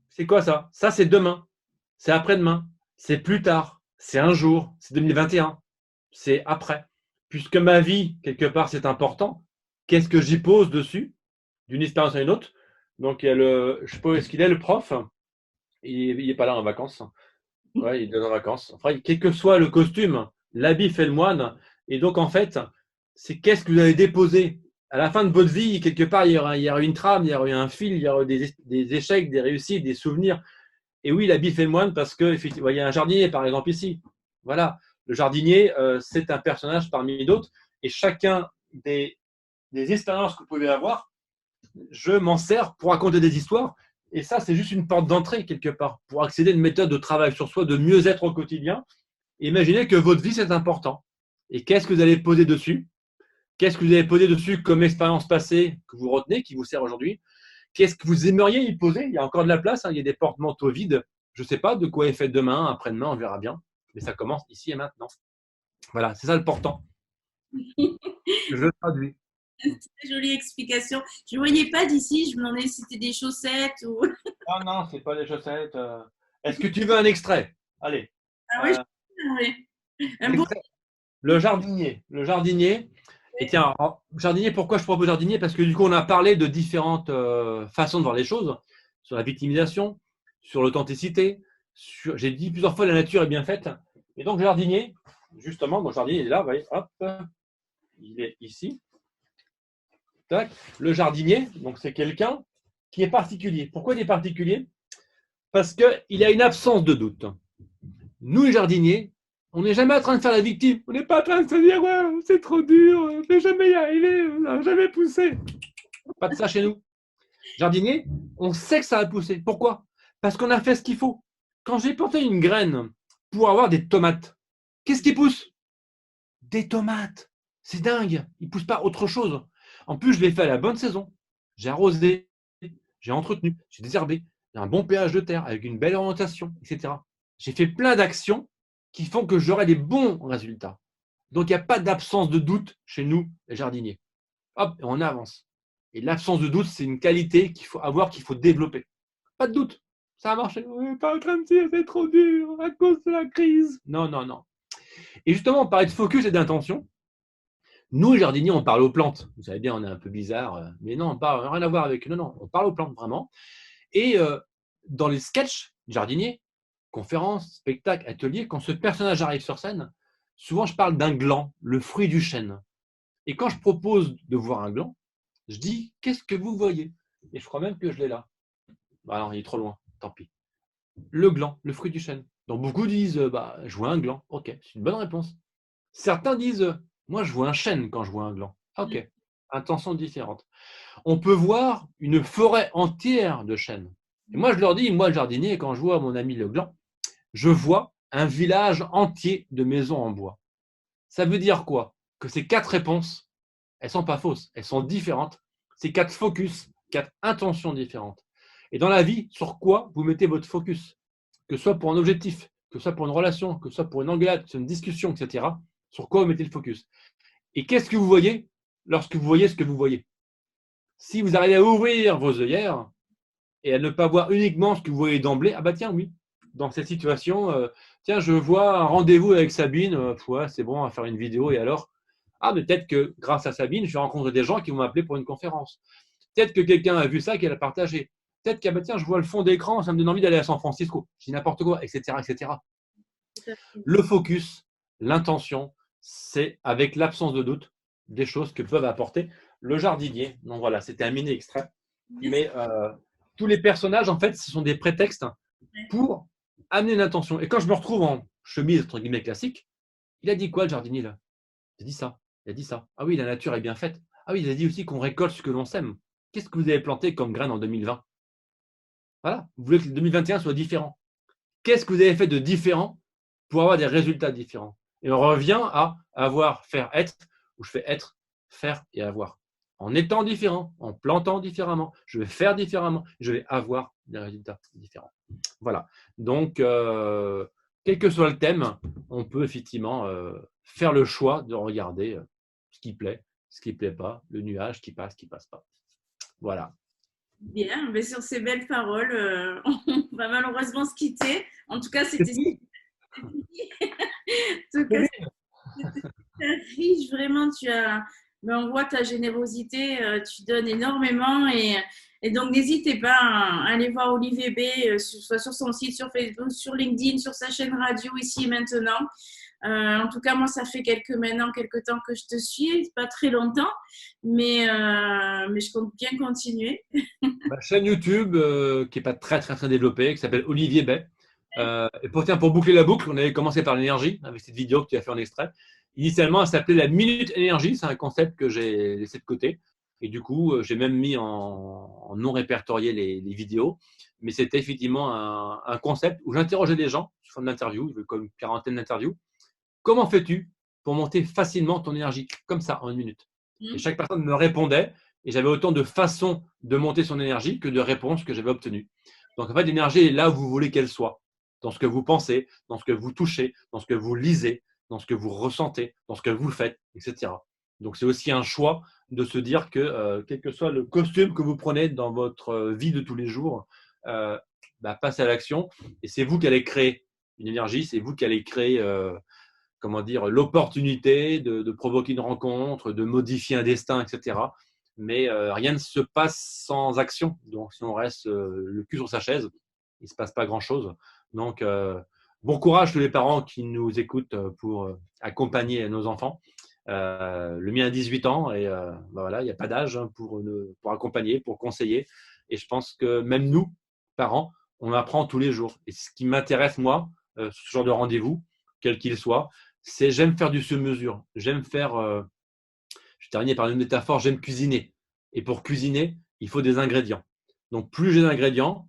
C'est quoi ça? Ça, c'est demain. C'est après-demain. C'est plus tard. C'est un jour. C'est 2021. C'est après. Puisque ma vie, quelque part, c'est important. Qu'est-ce que j'y pose dessus? D'une expérience à une autre. Donc, il y a je sais pas où est-ce qu'il est, le prof. Il n'est pas là en vacances. Ouais, il est en vacances. Enfin, quel que soit le costume, l'habit fait le moine. Et donc, en fait, c'est qu'est-ce que vous avez déposé. À la fin de votre vie, quelque part, il y aura une trame, il y aura un fil, il y aura des échecs, des réussites, des souvenirs. Et oui, l'habit fait le moine parce que effectivement, il y a un jardinier, par exemple, ici. Voilà. Le jardinier, c'est un personnage parmi d'autres. Et chacun des expériences que vous pouvez avoir, je m'en sers pour raconter des histoires. Et ça, c'est juste une porte d'entrée, quelque part, pour accéder à une méthode de travail sur soi, de mieux être au quotidien. Et imaginez que votre vie, c'est important. Et qu'est-ce que vous allez poser dessus? Qu'est-ce que vous allez poser dessus comme expérience passée que vous retenez, qui vous sert aujourd'hui? Qu'est-ce que vous aimeriez y poser? Il y a encore de la place, hein, il y a des porte-manteaux vides. Je ne sais pas de quoi est fait demain, après-demain, on verra bien. Mais ça commence ici et maintenant. Voilà, c'est ça le portant. Je traduis. Très jolie explication. Je ne voyais pas d'ici, je me demandais si c'était des chaussettes ou. Ah non, c'est pas des chaussettes. Est-ce que tu veux un extrait? Allez. Ah oui, Euh, un beau. Le jardinier. Le jardinier. Et tiens, jardinier, pourquoi je propose jardinier? Parce que du coup, on a parlé de différentes façons de voir les choses, sur la victimisation, sur l'authenticité. J'ai dit plusieurs fois la nature est bien faite. Et donc, jardinier, justement, mon jardinier il est là, vous voyez, hop, il est ici. Tac. Le jardinier, donc c'est quelqu'un qui est particulier. Pourquoi il est particulier? Parce qu'il a une absence de doute. Nous, les jardiniers, on n'est jamais en train de faire la victime. On n'est pas en train de se dire ouais, c'est trop dur, on ne peut jamais y arriver, on n'a jamais poussé. Pas de ça chez nous. Jardinier, on sait que ça va pousser. Pourquoi? Parce qu'on a fait ce qu'il faut. Quand j'ai planté une graine pour avoir des tomates, qu'est-ce qui pousse? Des tomates. C'est dingue. Il ne pousse pas autre chose. En plus, je l'ai fait à la bonne saison. J'ai arrosé, j'ai entretenu, j'ai désherbé, j'ai un bon pH de terre avec une belle orientation, etc. J'ai fait plein d'actions qui font que j'aurai des bons résultats. Donc, il n'y a pas d'absence de doute chez nous, les jardiniers. Hop, on avance. Et l'absence de doute, c'est une qualité qu'il faut avoir, qu'il faut développer. Pas de doute. Ça a marché. On n'est pas en train de dire c'est trop dur à cause de la crise. Non, non, non. Et justement, on parlait de focus et d'intention. Nous, les jardiniers, on parle aux plantes. Vous savez bien, on est un peu bizarre. Mais non, on parle rien à voir avec. Non, non, on parle aux plantes vraiment. Et dans les sketchs jardiniers, conférences, spectacles, ateliers, quand ce personnage arrive sur scène, souvent je parle d'un gland, le fruit du chêne. Et quand je propose de voir un gland, je dis, qu'est-ce que vous voyez? Et je crois même que je l'ai là. Bah non, il est trop loin, tant pis. Le gland, le fruit du chêne. Donc beaucoup disent, bah, je vois un gland. Ok, c'est une bonne réponse. Certains disent, moi je vois un chêne quand je vois un gland. Ok, intention différente. On peut voir une forêt entière de chênes. Et moi je leur dis, moi le jardinier, quand je vois mon ami le gland, je vois un village entier de maisons en bois. Ça veut dire quoi? Que ces 4 réponses, elles ne sont pas fausses, elles sont différentes. C'est 4 focus, 4 intentions différentes. Et dans la vie, sur quoi vous mettez votre focus? Que ce soit pour un objectif, que ce soit pour une relation, que ce soit pour une engueulade, une discussion, etc. Sur quoi vous mettez le focus? Et qu'est-ce que vous voyez lorsque vous voyez ce que vous voyez? Si vous arrivez à ouvrir vos œillères et à ne pas voir uniquement ce que vous voyez d'emblée, ah bah tiens, oui, dans cette situation, tiens, je vois un rendez-vous avec Sabine, ouais, c'est bon, on va faire une vidéo et alors? Ah, mais peut-être que grâce à Sabine, je vais rencontrer des gens qui vont m'appeler pour une conférence. Peut-être que quelqu'un a vu ça, qu'elle a partagé. Peut-être que, bah, tiens, je vois le fond d'écran, ça me donne envie d'aller à San Francisco. Je dis n'importe quoi, etc., etc. Le focus, l'intention, c'est avec l'absence de doute des choses que peuvent apporter le jardinier. Donc voilà, c'était un mini extrait. Mais tous les personnages, en fait, ce sont des prétextes pour amener une intention. Et quand je me retrouve en chemise, entre guillemets, classique, il a dit quoi le jardinier là? Il a dit ça. Il a dit ça. Ah oui, la nature est bien faite. Ah oui, il a dit aussi qu'on récolte ce que l'on sème. Qu'est-ce que vous avez planté comme graines en 2020? Voilà, vous voulez que le 2021 soit différent. Qu'est-ce que vous avez fait de différent pour avoir des résultats différents? Et on revient à avoir, faire, être, où je fais être, faire et avoir. En étant différent, en plantant différemment, je vais faire différemment, je vais avoir des résultats différents. Voilà. Donc, quel que soit le thème, on peut effectivement faire le choix de regarder ce qui plaît, ce qui ne plaît pas, le nuage qui passe pas. Voilà. Bien, mais sur ces belles paroles, on va malheureusement se quitter. En tout cas, c'était en tout cas, c'était super riche, vraiment. Mais on voit ta générosité, tu donnes énormément et donc n'hésitez pas à aller voir Olivier B, soit sur son site, sur Facebook, sur LinkedIn, sur sa chaîne radio ici et maintenant. En tout cas, moi, ça fait quelques temps que je te suis, pas très longtemps, mais je compte bien continuer. Ma chaîne YouTube, qui n'est pas très développée, qui s'appelle Olivier Bay. Et pour boucler la boucle, on avait commencé par l'énergie, avec cette vidéo que tu as fait en extrait. Initialement, elle s'appelait la Minute Énergie. C'est un concept que j'ai laissé de côté. Et du coup, j'ai même mis en non répertorié les vidéos. Mais c'était effectivement un concept où j'interrogeais des gens sous forme d'interview. Il y avait comme une quarantaine d'interviews. Comment fais-tu pour monter facilement ton énergie, comme ça, en une minute? Et chaque personne me répondait, et j'avais autant de façons de monter son énergie que de réponses que j'avais obtenues. Donc, en fait, l'énergie est là où vous voulez qu'elle soit, dans ce que vous pensez, dans ce que vous touchez, dans ce que vous lisez, dans ce que vous ressentez, dans ce que vous faites, etc. Donc, c'est aussi un choix de se dire que, quel que soit le costume que vous prenez dans votre vie de tous les jours, passez à l'action. Et c'est vous qui allez créer une énergie, c'est vous qui allez créer comment dire, l'opportunité de provoquer une rencontre, de modifier un destin, etc. Mais rien ne se passe sans action. Donc, si on reste le cul sur sa chaise, il ne se passe pas grand-chose. Donc, bon courage tous les parents qui nous écoutent pour accompagner nos enfants. Le mien a 18 ans et voilà, il n'y a pas d'âge pour accompagner, pour conseiller. Et je pense que même nous, parents, on apprend tous les jours. Et ce qui m'intéresse, moi, ce genre de rendez-vous, quel qu'il soit, c'est j'aime faire du sur-mesure. J'aime faire, je termine par une métaphore, j'aime cuisiner. Et pour cuisiner, il faut des ingrédients. Donc, plus j'ai d'ingrédients,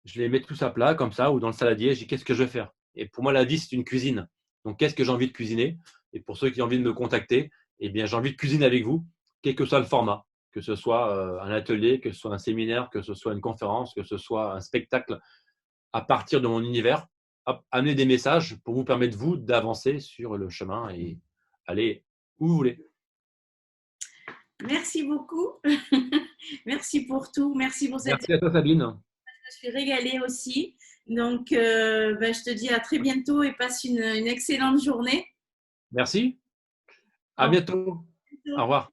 je les mets tous à plat, comme ça, ou dans le saladier, je dis qu'est-ce que je vais faire? Et pour moi, la vie, c'est une cuisine. Donc, qu'est-ce que j'ai envie de cuisiner? Et pour ceux qui ont envie de me contacter, eh bien, j'ai envie de cuisiner avec vous, quel que soit le format, que ce soit un atelier, que ce soit un séminaire, que ce soit une conférence, que ce soit un spectacle à partir de mon univers, amener des messages pour vous permettre, vous, d'avancer sur le chemin et aller où vous voulez. Merci beaucoup. Merci pour tout. Merci pour cette. Merci à toi, Sabine. Je suis régalée aussi. Donc, je te dis à très bientôt et passe une excellente journée. Merci. À bientôt. Au revoir.